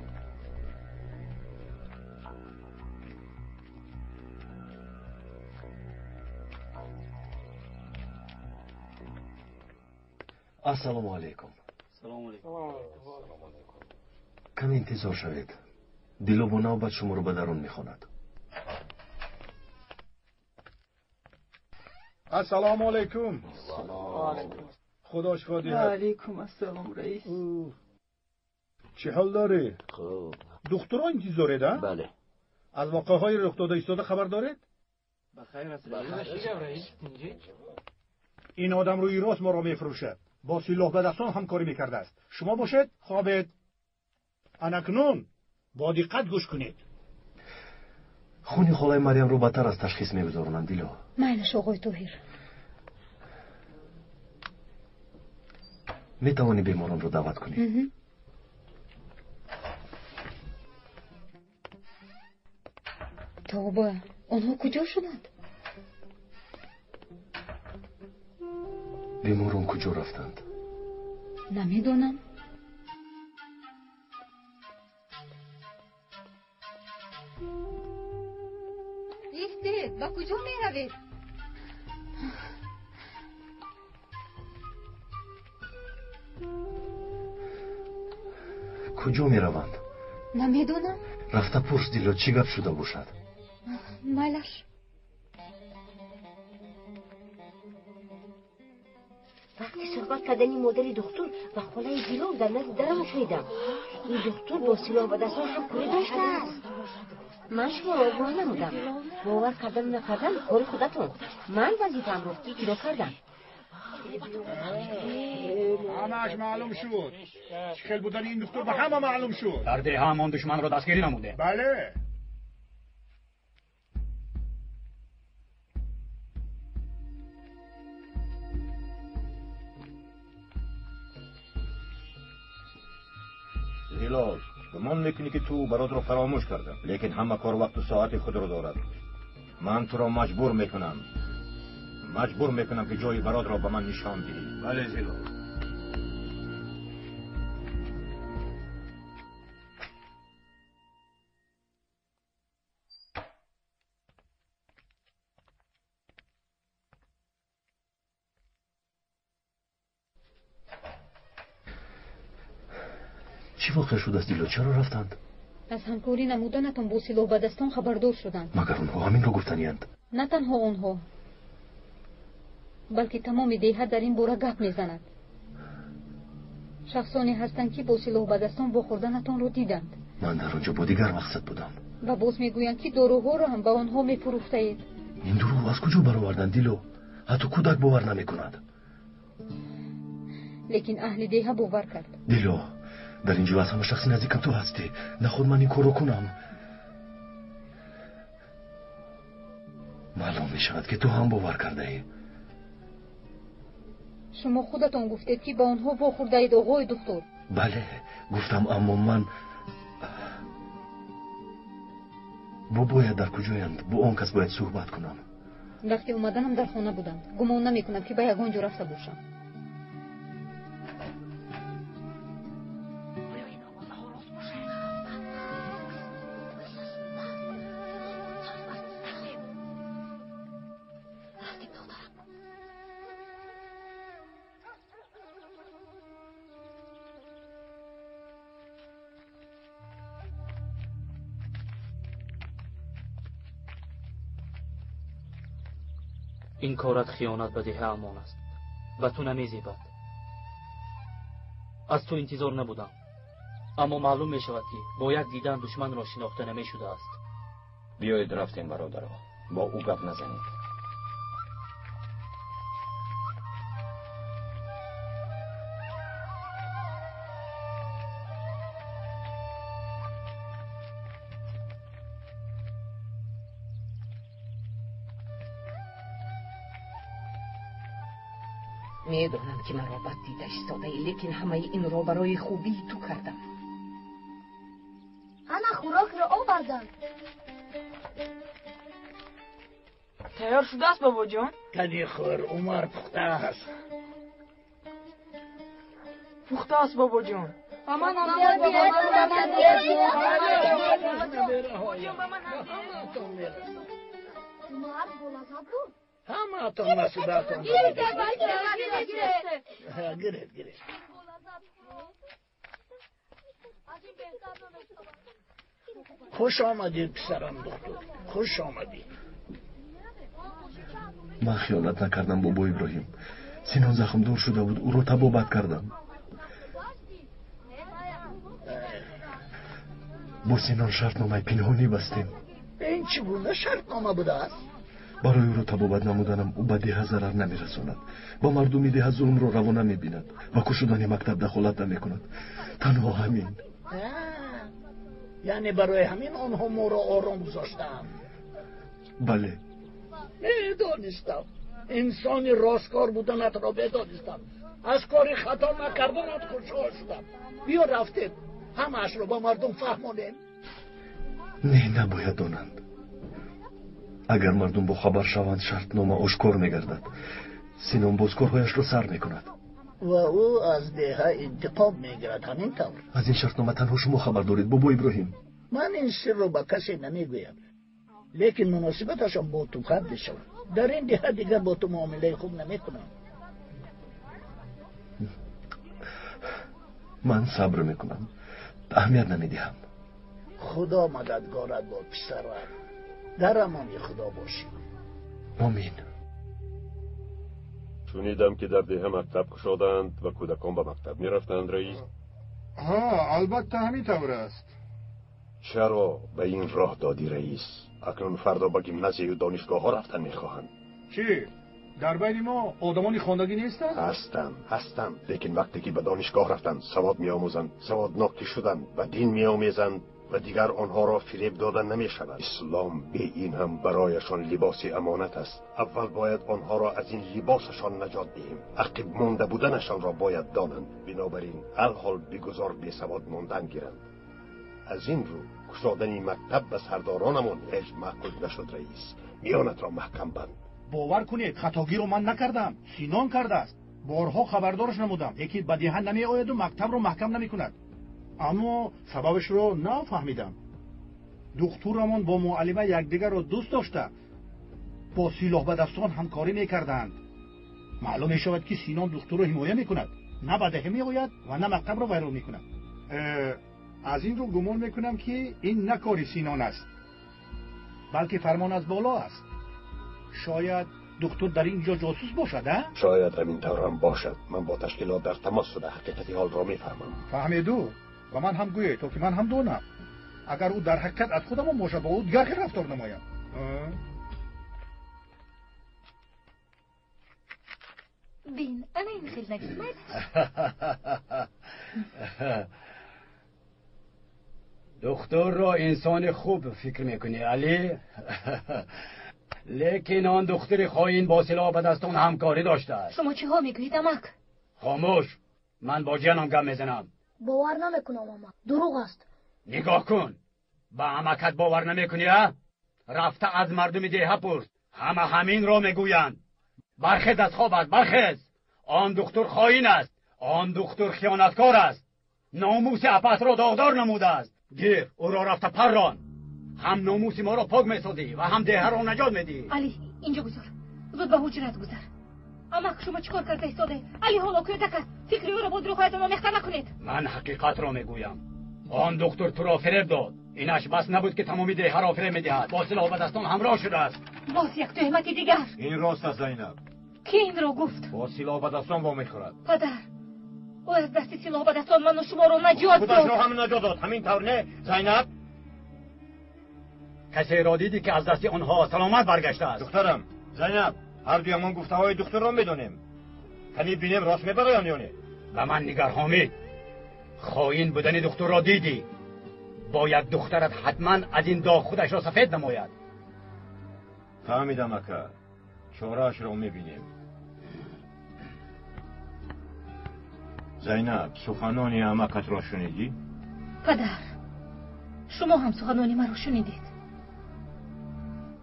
السلام علیکم. سلام علیکم. کمی انتظار شوید. دل و نوبت شما رو به درون میخواند. السلام علیکم. خدا شفا دهد. علیکم السلام رئیس. چه حال داری؟ خوب. دکتر انتظاره ده؟ بله. از واقعه های رخ داده ایستاده خبر دارید؟ بخیر است رئیس. این آدم روی راست ما را میفروشد. با سلاح به دستان همکاری میکرده است. شما باشد خوابید. انکنون با دقت گوش کنید. خونی خالای مریم رو بدتر از تشخیص میگذارونن دیلو. معنیش آقای طاهر. میتوانی بیماران رو دعوت کنی؟ توبه آنها کجا شدند؟ بیماران کجا رفتند؟ نمیدونم. ایستید با کجا می روید؟ کجا می روند؟ نمیدونم. رفته پرس دیلو چی گپ شده باشد؟ مالش. وقتی صحبت کردنی مادر دکتر و خاله دیلو در نزد درم شنیدم. این دکتر با سلاح به دستان همکاری داشته است. من شما را باور نمودم. باور کردن نکردن کار خودتون. من وظیفه‌ام رو اجرا کردم. همه‌اش معلوم شد. چخیل بودن این دکتر به همه معلوم شد. در ده همان دشمن رو دستگیری نموده. بله. هلال گمان میکنی که تو برات رو فراموش کردم، لیکن همه کار وقت و ساعت خود رو دارد. من تو را مجبور میکنم مجبور میکنم که جای برات را به من نشان دهی. بله زیلو. چی واقع شد است دیلو؟ چرا رفتند؟ از همکاری نمودنتان با سلاح به دستان خبردار شدند. مگر اونها همین رو گفتنیند؟ نه تنها آنها، بلکه تمام دیه در این باره گپ میزند. شخصانی هستند که با سلاح به دستان واخوردنتان رو دیدند. من در آنجا با دیگر مقصد بودم. و باز میگویند که داروها را هم به آنها میفروختید. این دروغ از کجا برآوردند دیلو؟ حتی کودک باور نمیکند. لیکن اهل دیه باور کرد. دیلو، در اینجا از همه شخصی نزدیکم تو هستی. نه خود من این کار رو کنم. معلوم می شود که تو هم باور کرده ای. شما خودتان گفتید که به آنها واخورده اید آقای دکتر. بله گفتم، اما من باید در کجایند؟ با آن کس باید صحبت کنم. وقتی اومدنم در خانه بودند. گمان نمی کنم که به یگان جا رفته باشم. این کارت خیانت به دیه امان است. به تو نمیزیبد. از تو انتظار نبودم، اما معلوم می شود که با یک دیدن دشمن را شناخته نمی شده است. بیایید رفتیم برادرها، با او گپ نزنید. میدونم که مرا بد دیده ایستاده ای، لیکن همه این را برای خوبی تو کردم. انا خوراک را آوردم. تیار شده است بابا جان؟ کدی خور عمر پخته است. پخته است بابا جان. مامان همه تون مسئولاتون گرید. خوش آمدید پسرم دکتر، خوش آمدید. من خیانت نکردم بابا ابراهیم. سینان زخم دور شده بود، او رو تبابت کردم. با سینان شرطنامه پنهانی بستیم. این چی بود؟ شرطنامه بوده است؟ برای او رو تبابت نمودنم او به دیه ضرر نمیرساند، با مردمی دیه ظلم رو روا نمیبیند و کشودن مکتب دخالت نمیکند. تنها همین. یعنی برای همین آنها ما را آرام گذاشتند؟ بله. میدانستم انسانی راستکار بودنت را بدانستم. از کاری خطا نکردنت خوشحال شدم. بیا رفتیم همه‌اش را با مردم فهمانیم. نه، نباید دانند. اگر مردم با خبر شوند شرطنامه آشکار میگردد. سینان بازکارهایش را سر میکند و او از دیه انتقام میگیرد. همین طور از این شرطنامه تنها شما خبر دارید بابا ابراهیم. من این سر رو با کسی نمیگویم، لیکن مناسبتشان با تو قطع شد. در این دیه دیگر با تو معامله خوب نمیکنم. من صبر میکنم، اهمیت نمیدهم. خدا مددگارت با پسرم. در امانی خدا باشی. آمین. شنیدم که در دیه مکتب کشادند و کودکان به مکتب میرفتند رئیس. البته همین طور است. چرا به این راه دادی رئیس؟ اکنون فردا به گیمنازیه و دانشگاه ها رفتن میخواهند. چی؟ در بین ما آدمانی خواندگی نیستند؟ هستند، لیکن وقتی که به دانشگاه رفتند سواد میآموزند، سوادناک شدند و دین میآمیزند و دیگر آنها را فریب دادن نمی شود. اسلام به این هم برایشان لباس امانت است. اول باید آنها را از این لباسشان نجات دهیم. عقب مانده بودنشان را باید دانند. بنابراین الحال بگذار بی سواد ماندن گیرند. از این رو کشادن مکتب به سردارانمان هیچ معقول نشد رئیس. میانت را محکم بند. باور کنید خطاگی رو من نکردم، سینان کرده است. بارها خبردارش نمودم یکی به دهن نمی آید و مکتب رو محکم نمی کند، اما سببش رو نفهمیدم. دخترمون با معلمه یکدیگر رو دوست داشته، با سلاح به دستان همکاری میکردند. معلوم می شود که سینان دختر رو حمایه میکند، نه به دهه می آید و نه مکتب رو ویران میکند. از این رو گمان میکنم که این نه کاری سینان است، بلکه فرمان از بالا است. شاید دکتر در اینجا جاسوس باشد. شاید همین طور هم باشد. من با تشکیلات در تماس شده حقیقت حال را میفهمم. فهمیدو و من هم گویه تو که من هم دونم. اگر او در حقیقت از خودم باشه با او دیگر که رفتار نمایم. بین انا این خیلی نگید دکتر را انسان خوب فکر میکنی علی؟ لیکن آن دختر خائن با سلاح به دستان همکاری داشته است. شما چی ها میگویید امک؟ خاموش، من با جانم گپ میزنم. باور نمیکنم اما دروغ است. نگاه کن، با امکت باور نمیکنی ها؟ رفته از مردم دیه پرس، همه همین را میگویند. برخیز از خوابت، برخیز. آن دکتر خائن است، آن دکتر خیانتکار است، ناموس اپس را داغدار نموده است. گیر او را رفته پران، هم ناموس ما را پاک میسازی و هم دیه را نجات میدی. علی اینجا گذار، زود به حجرت گذار. اما شما چیکار کرده ایستاده؟ علی حالا کودک است، فکری او را با دروغهایتان آمیخته نکنید. من حقیقت را میگویم. آن دکتر تو را فریب داد، اینش بس نبود که تمامی دیه را فریب میدهد، با سلاح به دستان همراه شده است. باز یک تهمت دیگر. این راست است زینب. کی این را گفت؟ با سلاح به دستان وا میخورد. پدر او از دست سلاح به دستان من و شما را نجات داد. خودش را هم نجات داد، همین طور نه زینب؟ کسی را دیدی که از دست آنها سلامت برگشته است؟ دخترم زینب، هر دویمان گفته های دختر را میدونیم، کنی بینیم راست میبرن یا نه؟ به من نگر حامد، خائن بودن دختر را دیدی، باید دخترت حتما از این داغ خودش را سفید نماید. فهمیدم اکا، چاره‌اش را میبینیم. زینب، سخنانی عمکت را شنیدی؟ پدر شما هم سخنانی مرا شنیدید،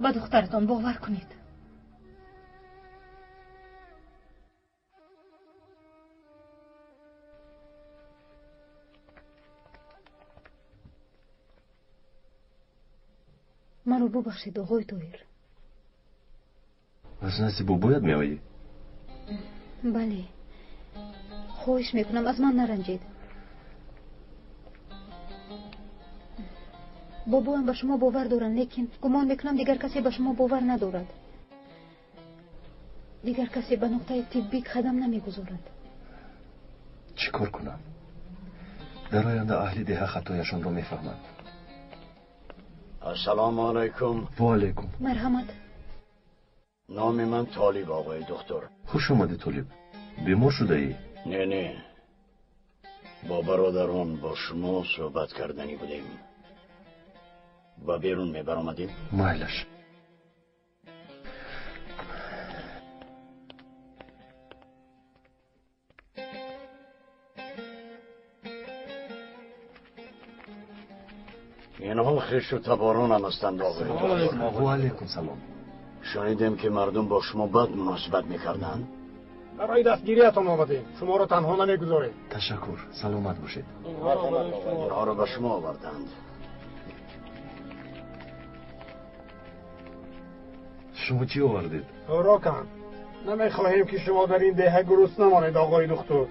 با دخترتان باور کنید. منو ببخشید آقای طاهر. از نزد بابایت می آیی؟ بله، خواهش میکنم از من نرنجید. بابایم به شما باور دارن، لیکن گمان میکنم دیگر کسی به شما باور ندارد. دیگر کسی به نقطه طبی قدم نمیگذارد. چی کار کنم؟ در آینده اهل دیه خطایشان را میفهمند. السلام علیکم. و علیکم. مرحمت. نام من طالب آقای دکتر. خوش آمدی طالب. بیمار شده ای؟ نه با برادران با شما صحبت کردنی بودیم و بیرون می برآمدیم. مایلش. اینها خیش و تباران هم هستند آقای دکتر. و علیکم سلام. شنیدیم که مردم با شما بد مناسبت میکردن. برای دستگیریتان آمدیم، شما را تنها نمیگذاریم. تشکر، سلامت باشید. اینها را به شما آوردند. شما چی آوردید؟ راکن، نمیخواهیم که شما در این دیه گرسنه نمانید آقای دکتر.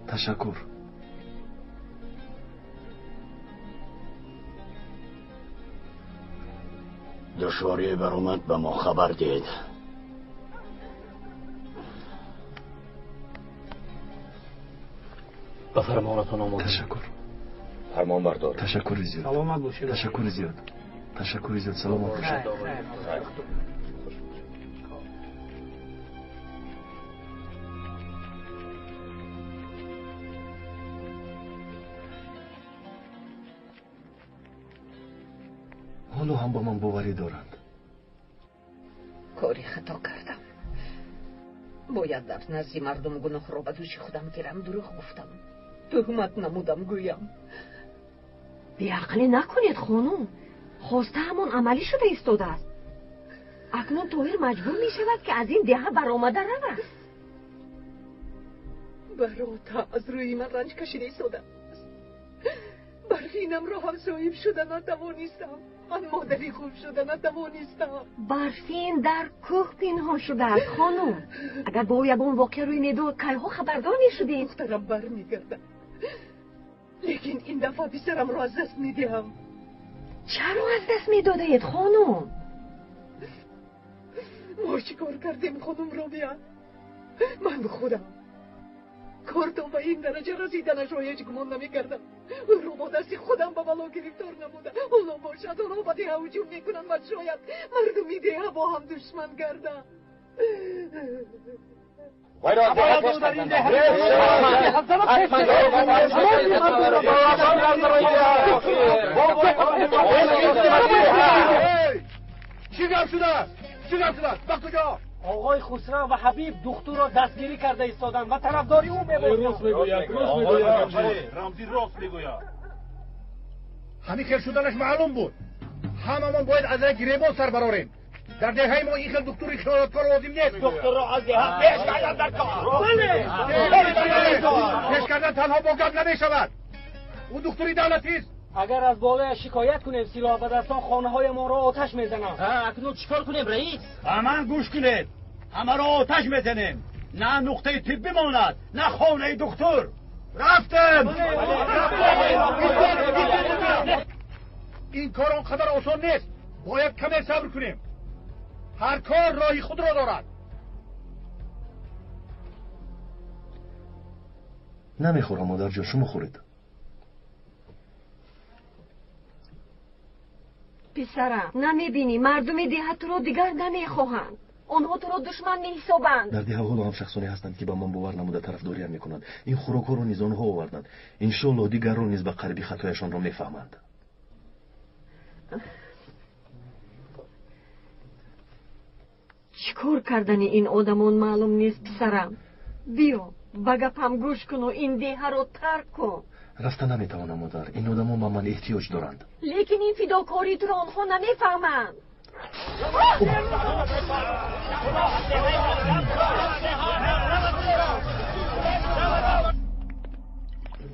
تشکر. دشواری برآمد به ما خبر دید. به فرمانتون آماده. تشکر. فرمان بردار. تشکر زیاد. سلامت باشید. تشکر زیاد. تشکر زیاد. سلامت باشید. حالا هم با من باوری دارند. کاری خطا کردم. باید در نزد مردم گناه را به دوش خودم گیرم. دروغ گفتم، تهمت نمودم گویم. بیعقلی نکنید خانم، خواسته همون عملی شده ایستاده است. اکنون طاهر مجبور می شود که از این ده برآمده رود. برات از روی من رنج کشیده ایستاده است. برفینم را هم صاحب شده نتوانستم. من مادری خوب شده نتوانستم. برفین در کوه پنهان شده است خانم. اگر باید اون واقع روی ندو کیها خبردار می شدید؟ دخترم بر می گردم، لیکن این دفعه پسرم را از دست می دهم. چرا از دست می دادید خانم؟ ما چی کار کردیم خانم رابعه؟ من خودم کار تا به این درجه رسیدنش را هیچ گمان نمی کردم. او را با دست خودم به بلا گرفتار نموده. اونا باشد او را به ده هجوم می کنند و شاید مردمی ده با هم دشمن گردند. چی گفت شده است؟ چی گفت شده است؟ وقت کجا؟ آقای خسرو و حبیب دختر را دستگیری کرده ایستادن و طرفداری او می‌باشند. راست میگوید. رمزی راست میگوید. همین خیر شدنش معلوم بود. هممون باید از یک گریبان سر براریم. در دهه ما این خیل دکتری خیانتکار لازم نیست. دکتر را از دهه پیش کردن در کار. پیش کردن تنها با گپ نمیشود. او دکتری دولتی است. اگر از بالای شکایت کنیم سلاح به دستان خانه های ما را آتش میزنند. اکنون چیکار کنیم رئیس؟ من گوش کنید. همه را آتش میزنیم. نه نقطه طبی ماند، نه خانه دکتر. رفتم. این کار آنقدر آسان نیست. باید کمی صبر کنیم. هر کار راهی خود را دارد. نمیخورم مادر جان، شما خورید. پسرم نمیبینی مردم ده تو رو دیگر نمیخواهند. آنها تو رو دشمن میحسابند. در ده ها هم شخصانی هستند که با من باور نموده طرفداری هم میکنند. این خوراک ها رو نیز آنها آوردند. انشالله دیگر رو نیز به قریبی خطایشان را میفهمند. چیکار کردن این آدمان معلوم نیست پسرم. بیا به گپم گوش کن و این ده را ترک کن. رفتن نمیتوانم مادر. این آدمان به من احتیاج دارند. لیکن این فداکاری تو را آنها نمیفهمند.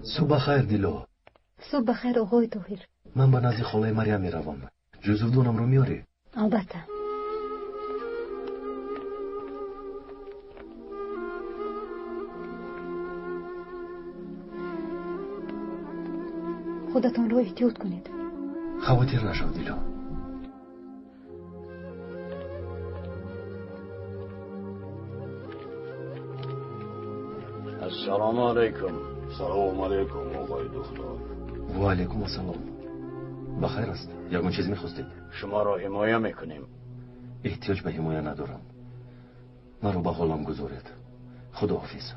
صبح خیر دیلو. صبح خیر آقای طاهر. من به نزد خاله مریم میروم. جوزف دونم رو میاری؟ البته. خودتان رو احتیاط کنید. خواطر نشو دیلو. السلام علیکم. سلام علیکم آقای دکتر. و علیکم السلام. بخیر است؟ یگون چیز میخواستید؟ شما را حمایه میکنیم. احتیاج به حمایه ندارم. من رو به حالم گذارید. خداحافظ.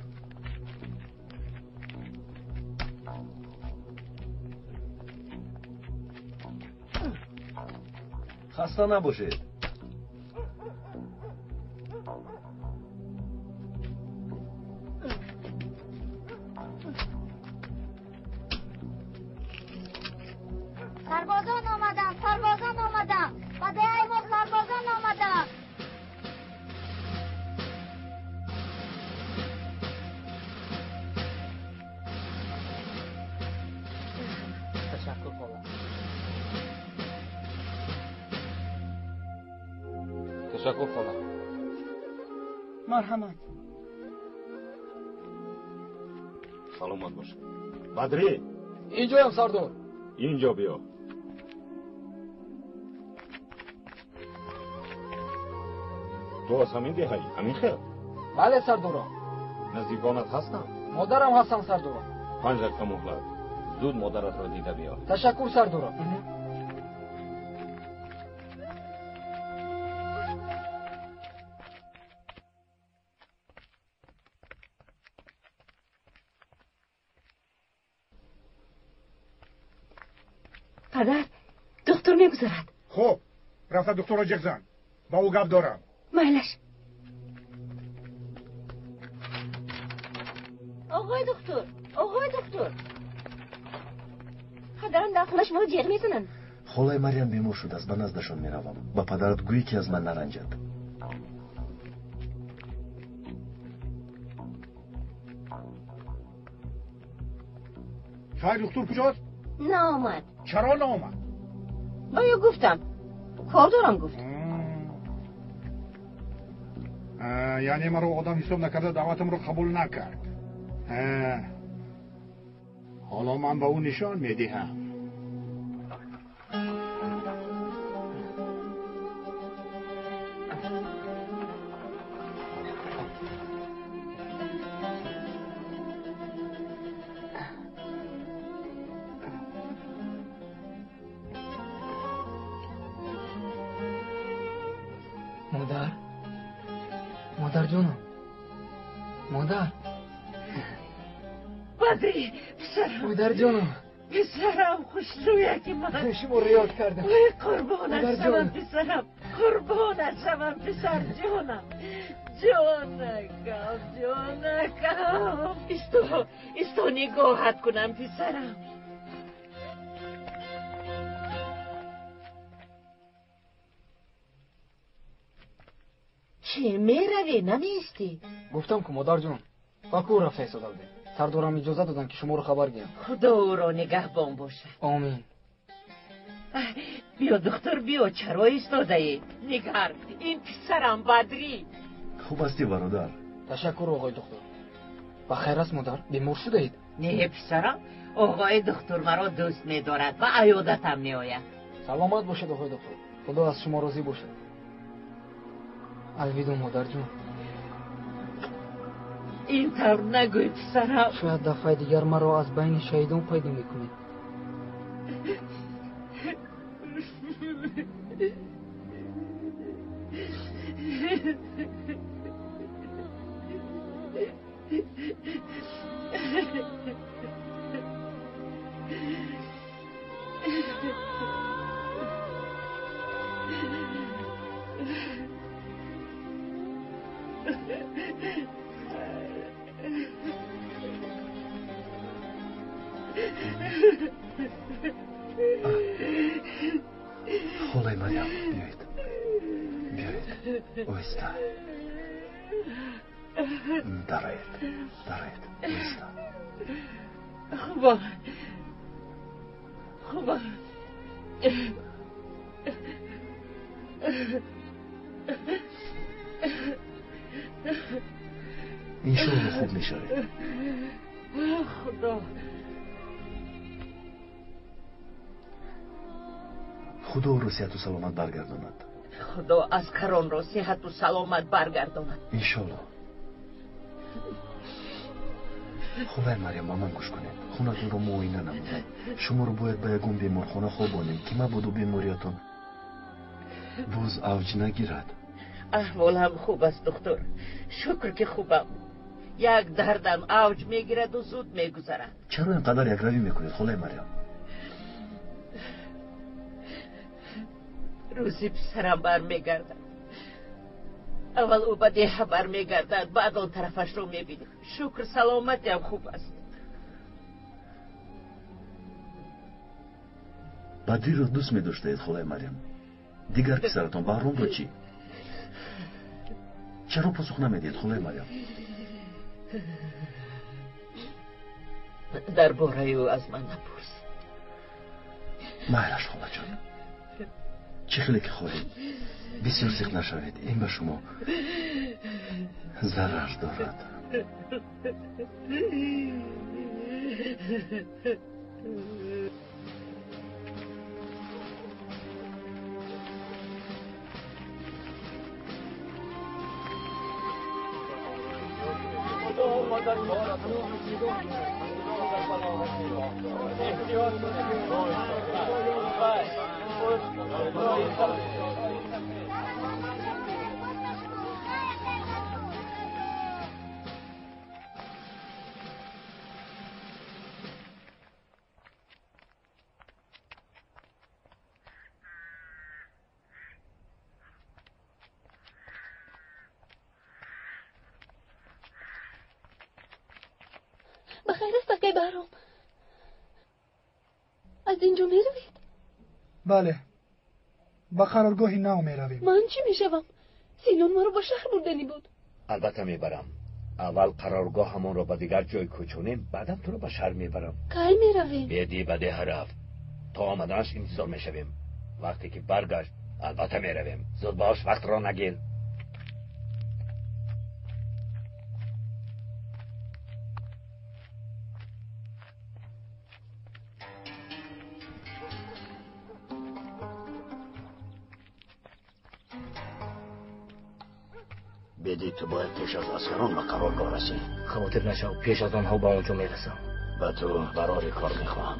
خسته نباشید. سربازان آمدن، سربازان آمدن. و ده ما سربازان آمدن. تشکر خاله. تشکر خاله. مرحمت. سلامت باش. بدری اینجا هم سردار. اینجا بیا. تو از همین دهی؟ همین خیر؟ بله سردارم. نزدیکانت هستم؟ مادرم هستم سردارم. 5 دقیقه مهلت. زود مادرت را دیده بیا. تشکر سردارم. پدر دکتر میگذارد. خب رفت دکتر را جغ زن. با او گپ دارم. مایلش. آقای دکتر، آقای دکتر. پدرم در خونش ما رو جیغ میزنن. холай марям бемор шудааст, ба наздашон меравам. ба падарат гӯй ки аз ман наранҷад. شاید دکتر کجاست؟ نامد. چرا نامد؟ آیا گفتم کار دارم گفت. یعنی من رو آدم حساب نکرده، دعوتم رو قبول نکرد. حالا من به اون نشان میدهم. مادر جونم، مادر. بدری پسرم. مادر جونم، پسرم خوشرویه که من شما ریاد کردم. وای قربانت شوم پسرم، قربانت شوم پسر جونم. جونکم استو نگاهت کنم پسرم. چه میروی نمیستی؟ گفتم که مادر جون باکو را فیصله بده. سردارم اجازه دادن که شما رو خبر گیرم. خدا او را نگهبان باشه. آمین. بیا دختر بیا، چرا ایستاده ای؟ نگر این پسرم بدری. خوب هستی برادر؟ تشکر آقای دکتر. بخیر است مادر؟ بیمار شده اید؟ نه پسرم، آقای دکتر مرا دوست می‌دارد و عیادتم میآید. سلامت باشید آقای دکتر. خدا از شما راضی باشد. الویدا مادر جون. این طور نگوی پسرم. شاید دفعه دیگر مرا از بین شهیدان پیدا میکنید. خولای مریم بیایید، بیایید، اویستا، درایید، اویستا. خوبه اینشالله خوب میشوید. خدا خدا رو صحت و سلامت برگرداند. خدا از کران را صحت و سلامت برگرداند انشالله. خدای مریم با من گوش کنید. خونتون رو معاینه نمودم. شما رو باید به یگون بیمارخانه خوابانیم که مبادا بیماریتون باز اوج نگیرد. احوالم خوب است دکتر، شکر که خوبم. یک دردم اوج میگیرد و زود میگذرد. چرا اینقدر یک روی میکنید خدای مریم؟ روزی پسرم برمیگردد. اول او به ده برمیگردد، بعد آن طرفش رو میبینیم. شکر سلامتیم خوب است. بدری رو دوست میداشتید خدای مریم؟ دیگر پسرتان بهرام رو چی؟ چرا پاسخ نمیدید خدای مریم؟ درباره او از من نپرس. مهرش خدا جان، چه خیلی که خواهید بسیار سیخ نشوید. این به شما ضرر دارد. بخیر است آقای بهرام؟ از اینجا میروید؟ بله با قرارگاهی نو میرویم. من چی میشوم؟ سینون ما رو با شهر بردنی بود. البته میبرم. اول قرارگاه همون رو به دیگر جای کوچونیم، بعدم تو رو به شهر میبرم. کی میرویم؟ بیدی به ده رفت. تا آمدنش انتظار میشویم. وقتی که برگشت البته میرویم. زود باش، وقت را نگیر. بدی تو باید پیش از اسکران به قرارگاه رسی. خاطر نشو، پیش از آنها با اونجا میرسم. و تو برای کار میخواهم.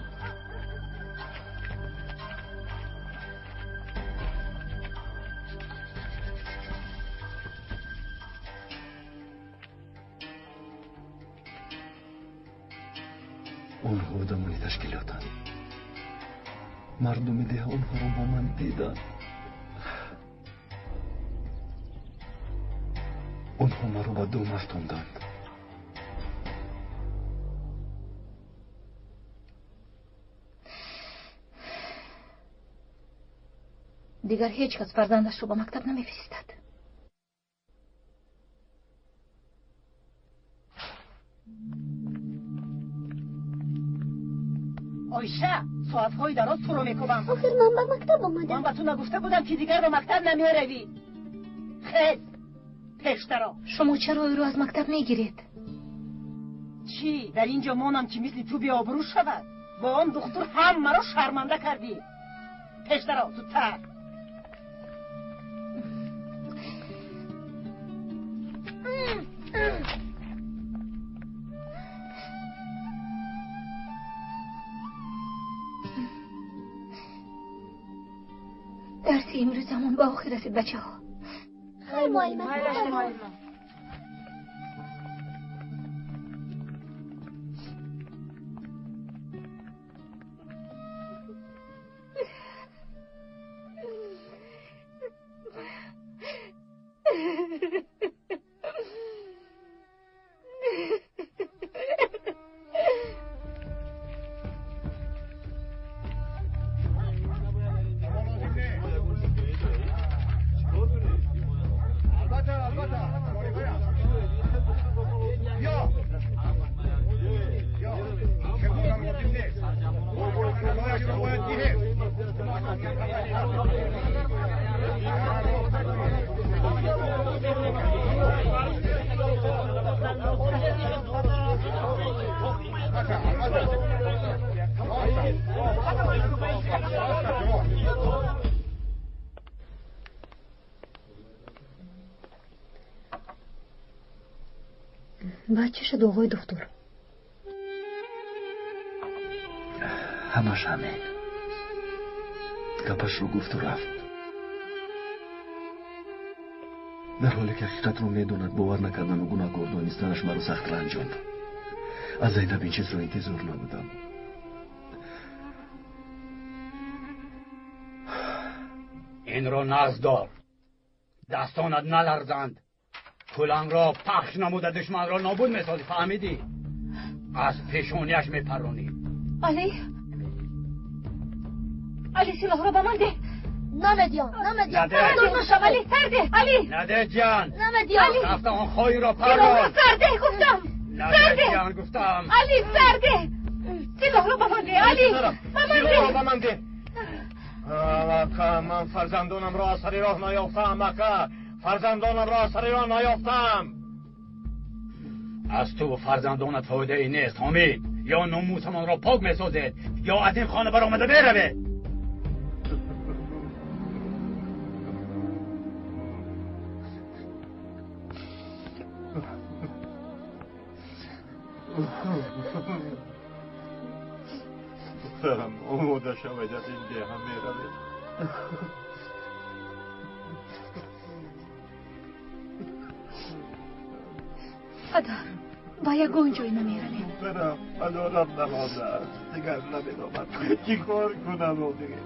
اونها آدمانی تشکیلاتن. مردم ده اونها رو با من دیدن. اونها ما رو با دو مفتوندند. دیگر هیچ کس فرزندش رو به مکتب نمیفرستد. آیشه، ساعتهای دراز تو رو میکوبم. آخر من به مکتب آمدم. من به تو نگفته بودم که دیگر به مکتب نمیروی. خیلی پیشترا. شما چرا او رو از مکتب میگیرید؟ چی؟ در اینجا مانم که مثل تو بیابرو شود. با آن دختر هم مرا شرمنده کردی. پیشترا، زودتر. درسی امروزمون با آخر رسید بچه ها. خیلی معلم. بعد چه شد آقای دکتر؟ همش همین. گپش رو گفت و رفت. در حالی که حقیقت رو میدوند باور نکردن و گناهکار دانستنش مرا سخت رنجاند. از زیدب این چیز رو انتظار نبودم. این رو نزدار. دستانت نلرزند. کلنگ را پخش نموده دشمن را نابود میسازی، فهمیدی؟ از پیشونیش میپرونی. علی سلاح رو به من ده. نمیدیم. نده. دوستم علی سرده. علی نده جان. نمیدیم. رفت آن خواهی را سلاح پرواز. رو سرده گفتم. نده جان گفتم. علی سرده. سلاح رو به من ده. علی سلاح رو به من ده. مکه، من فرزندانم را سر راه نیافتم. مکه، فرزندانم را سر راه نیافتم. از تو و فرزندانت فایده ای نیست حامید. یا ناموسمان را پاک میسازید یا از این خانه برآمده بروید. دخترم آماده شوید از این ده هم میروید. پدر با یک گنجوی نمیرویم. برم پدرم نمانده است دیگر نمیروم. چی کار کنم دیگه؟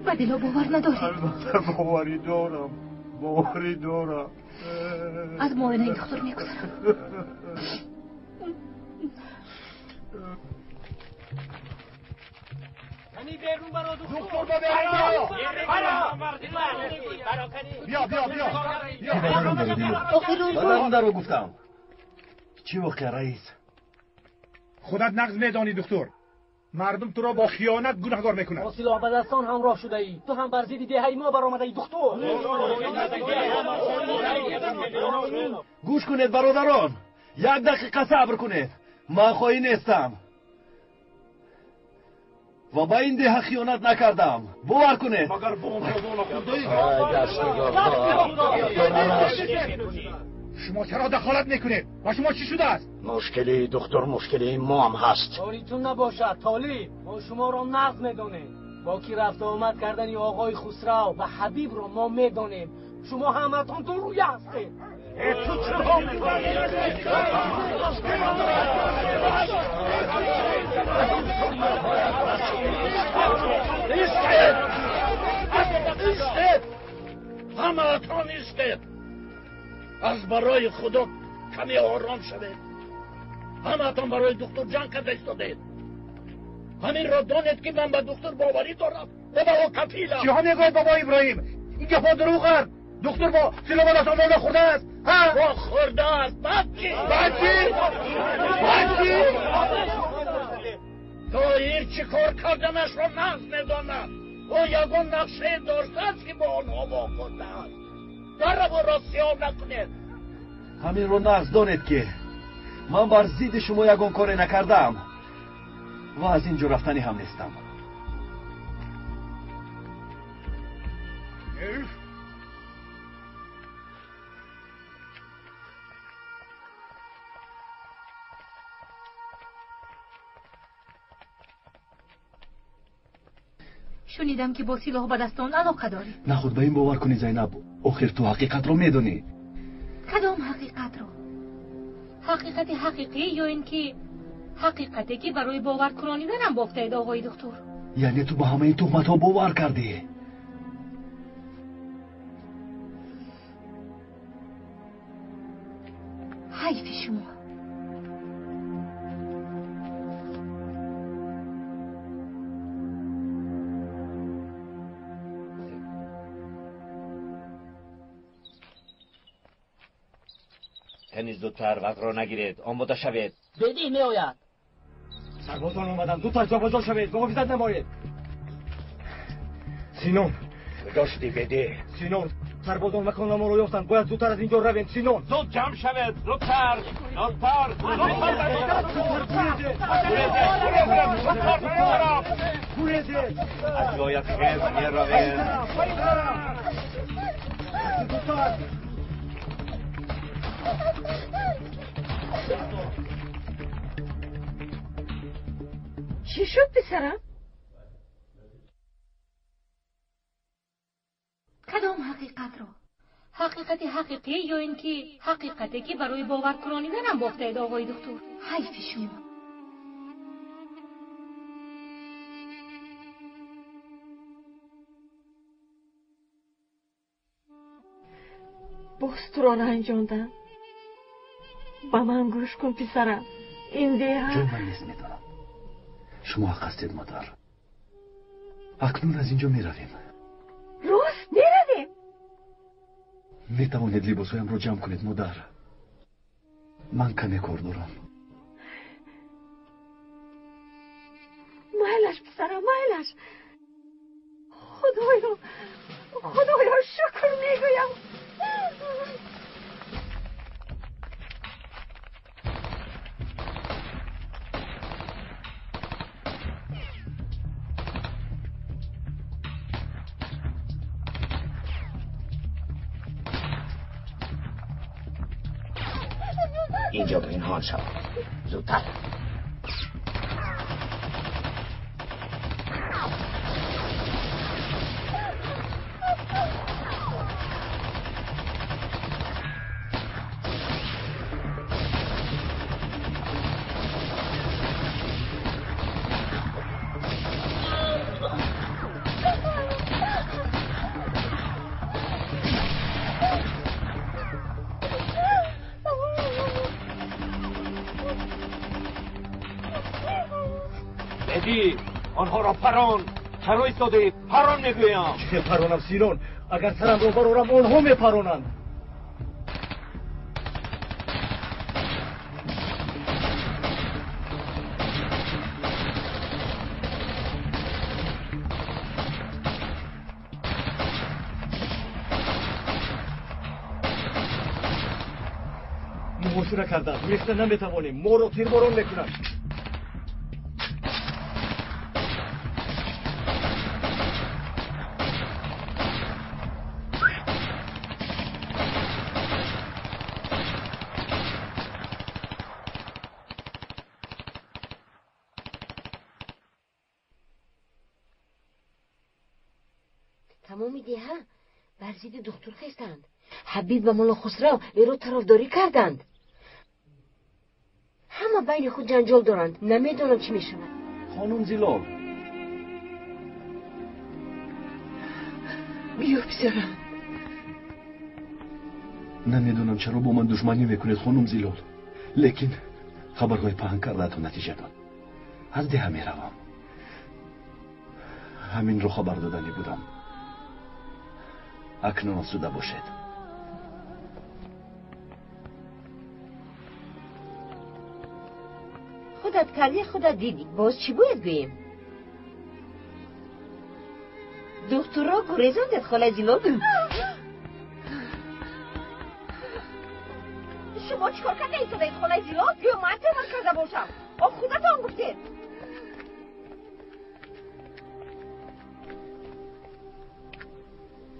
با دلو باور نداری؟ البته باوری دارم. از معاینه دکتر میگذارم. یعنی بیرون برو دکتر بیا بدن درو گفتم. چی واقع رئیس؟ خودت نقض میدانی دکتر. مردم تو را با خیانت گناهکار میکنند. با سلاح به دستان همراه شده ای. تو هم بر ضد دهه ما برآمده ای دکتر. گوش کنید برادران. یک دقیقه صبر کنید. من خواهی نیستم و با این ده خیانت نکردم. باور کنید. مگر شما چرا دخالت میکنید؟ با شما چی شده است؟ مشکلی دکتر، مشکلی ما هم هست. کاریتون نباشد طالب. ما شما را نقض میدانیم. با کی رفت آمد کردنی آقای خسرو و حبیب را ما میدانیم. شما همتون تو روی هستید. تو چرا همتون ایستید. از برای خدا کمی آرام شوید. همتون برای دکتر جان کده ایستادید. همین را دانید که من به دکتر باوری دارم و به او کفیلم. چیها میگوید بابا ابراهیم؟ این گپا دروغ است. دکتر با سلاح به دستان مال خورده است. با خورده است. بچی طاهر چی کار کردنش را نقض میداند. او یگان نقشه داشته است که با آنها واخورده است. در رو را سیاه نکنید. همین رو نقض دانید که من بر ضد شما یگان کاری نکردم و از اینجا رفتنی هم نیستم. شنیدم که با سلاح به دستان علاقه داری. نه خود به این باور کنی زینب. آخر تو حقیقت رو میدونی. کدام حقیقت رو؟ حقیقت حقیقی یا اینکه حقیقتی که برای باور کنانیدنم بافته اید آقای دکتر؟ یعنی تو با همه این تهمت ها باور کردی؟ حیف شما. تنیز زودتر وقت را نگیرید. آماده شوید. بدی می آید. سربازان آمدن. زودتر جابجا شوید. محافظت نمایید. سینون کجا شدی بده؟ سینون سربازان مکان ما رو یافتند. باید زودتر از اینجا روید. سینون زود جمع شوید. زودتر از جایت خیز میروید. چی شد پسرم؟ کدام حقیقت رو؟ حقیقت حقیقی یا اینکه حقیقتی که برای باور کنانیدنم بافته اید آقای دکتر؟ حیف شما. باز تو را ننجاندم. با من گوش کن پسرم. این دیه جای من نیست میدونم. شما حق هستید مادر. اکنون از اینجا میرویم. راست میرویم؟ میتوانید لباسهایم رو جمع کنید مادر. من کمی کار دارم. مایلش پسرم مایلش. خدایا شکر میگویم. اینجا پنهان شو. زودتر. چی؟ آنها را پران. چرا ایستاده؟ پران میگویم. چه پرانم سینون؟ اگر سرم رو برارم آنها میپرانند. محاصره کردند. ریخته نمیتوانیم. ما رو تیرباران میکنند. تمام دیه بر ضد دکتر خستند. حبیب و مولا خسرو ایرو طرفداری کردند. همه بین خود جنجال دارند. نمیدونم چی میشود. خانم زیلال بیا پسرم. نمیدونم چرا با من دشمنی میکنید خانم زیلال، لیکن خبرهای پهن کرده‌تان نتیجه داد. از ده میروم. همین رو خبر دادنی بودم. اکنون آسوده باشید. خودت کردی خودت دیدی. باز چی باید گوییم؟ دکترها گریزاندت خاله زیلال. شما چیکار کرده ایستاده خاله زیلال؟ یا من تمام کرده باشم؟ خودتان گفتید.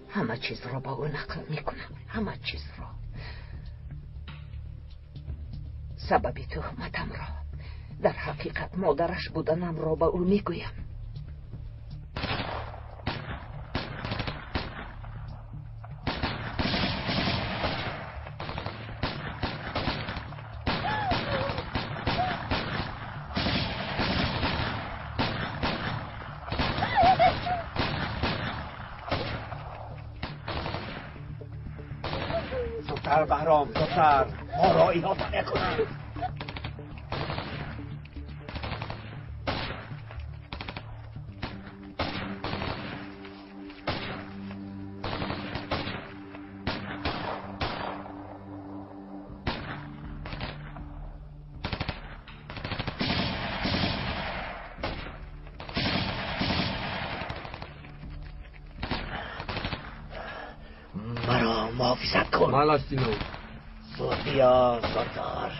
همه چیز را با او نقل میکنم. همه چیز را. سبب تهمتم را، در حقیقت مادرش بودنم را به او میگویم. زودتر بهرام، زودتر. ما را احاطه نکنند. مرا محافظت کن. مالستینو سوفیا زودتر.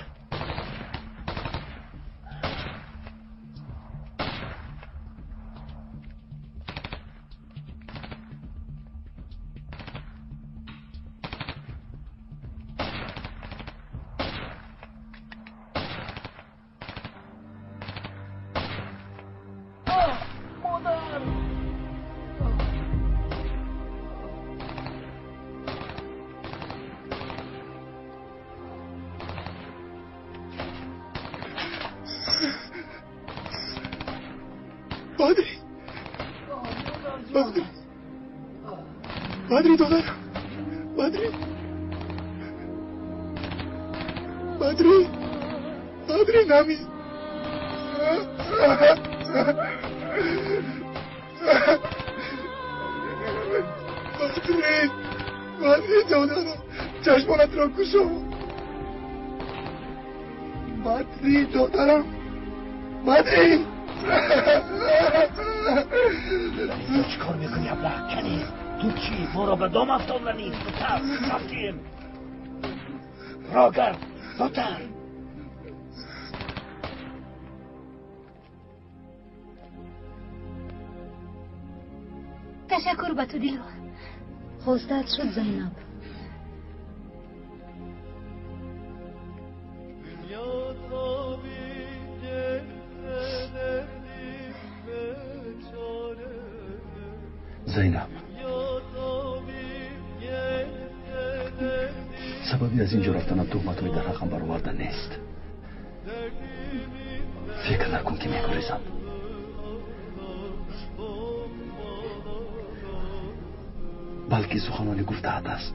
بدری دادر، بدری نمی. بدری دادر، چشمانت را کشو. بدری دادرم، بدری. تو چی کار میکنی ابله کنی؟ تو چی؟ ما را به دام افتاندنی؟ زودتر رفتیم. راگر زودتر. تشکر به تو دیلو. خوستت شد زینب. زینب، سببی از اینجا رفتنم تهمت‌های در حقم برآورده نیست. فکر نکن که میگریزم. بلکه سخنانی گفته‌ات است.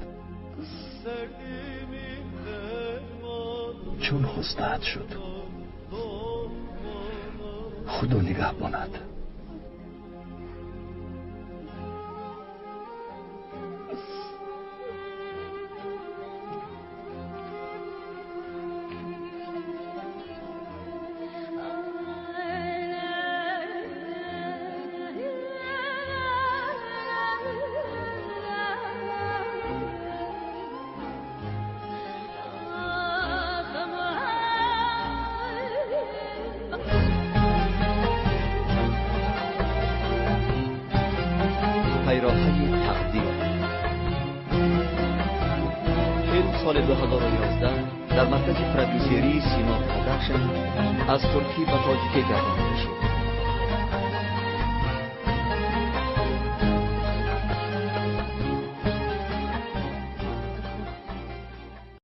چون خسته‌ات شد خدا نگهباند. пайрохаи такдир. فیلم سال 2011 در مرکز پرودوسری سیما پروداکشن از ترکی و تاجیکی گردانده شد.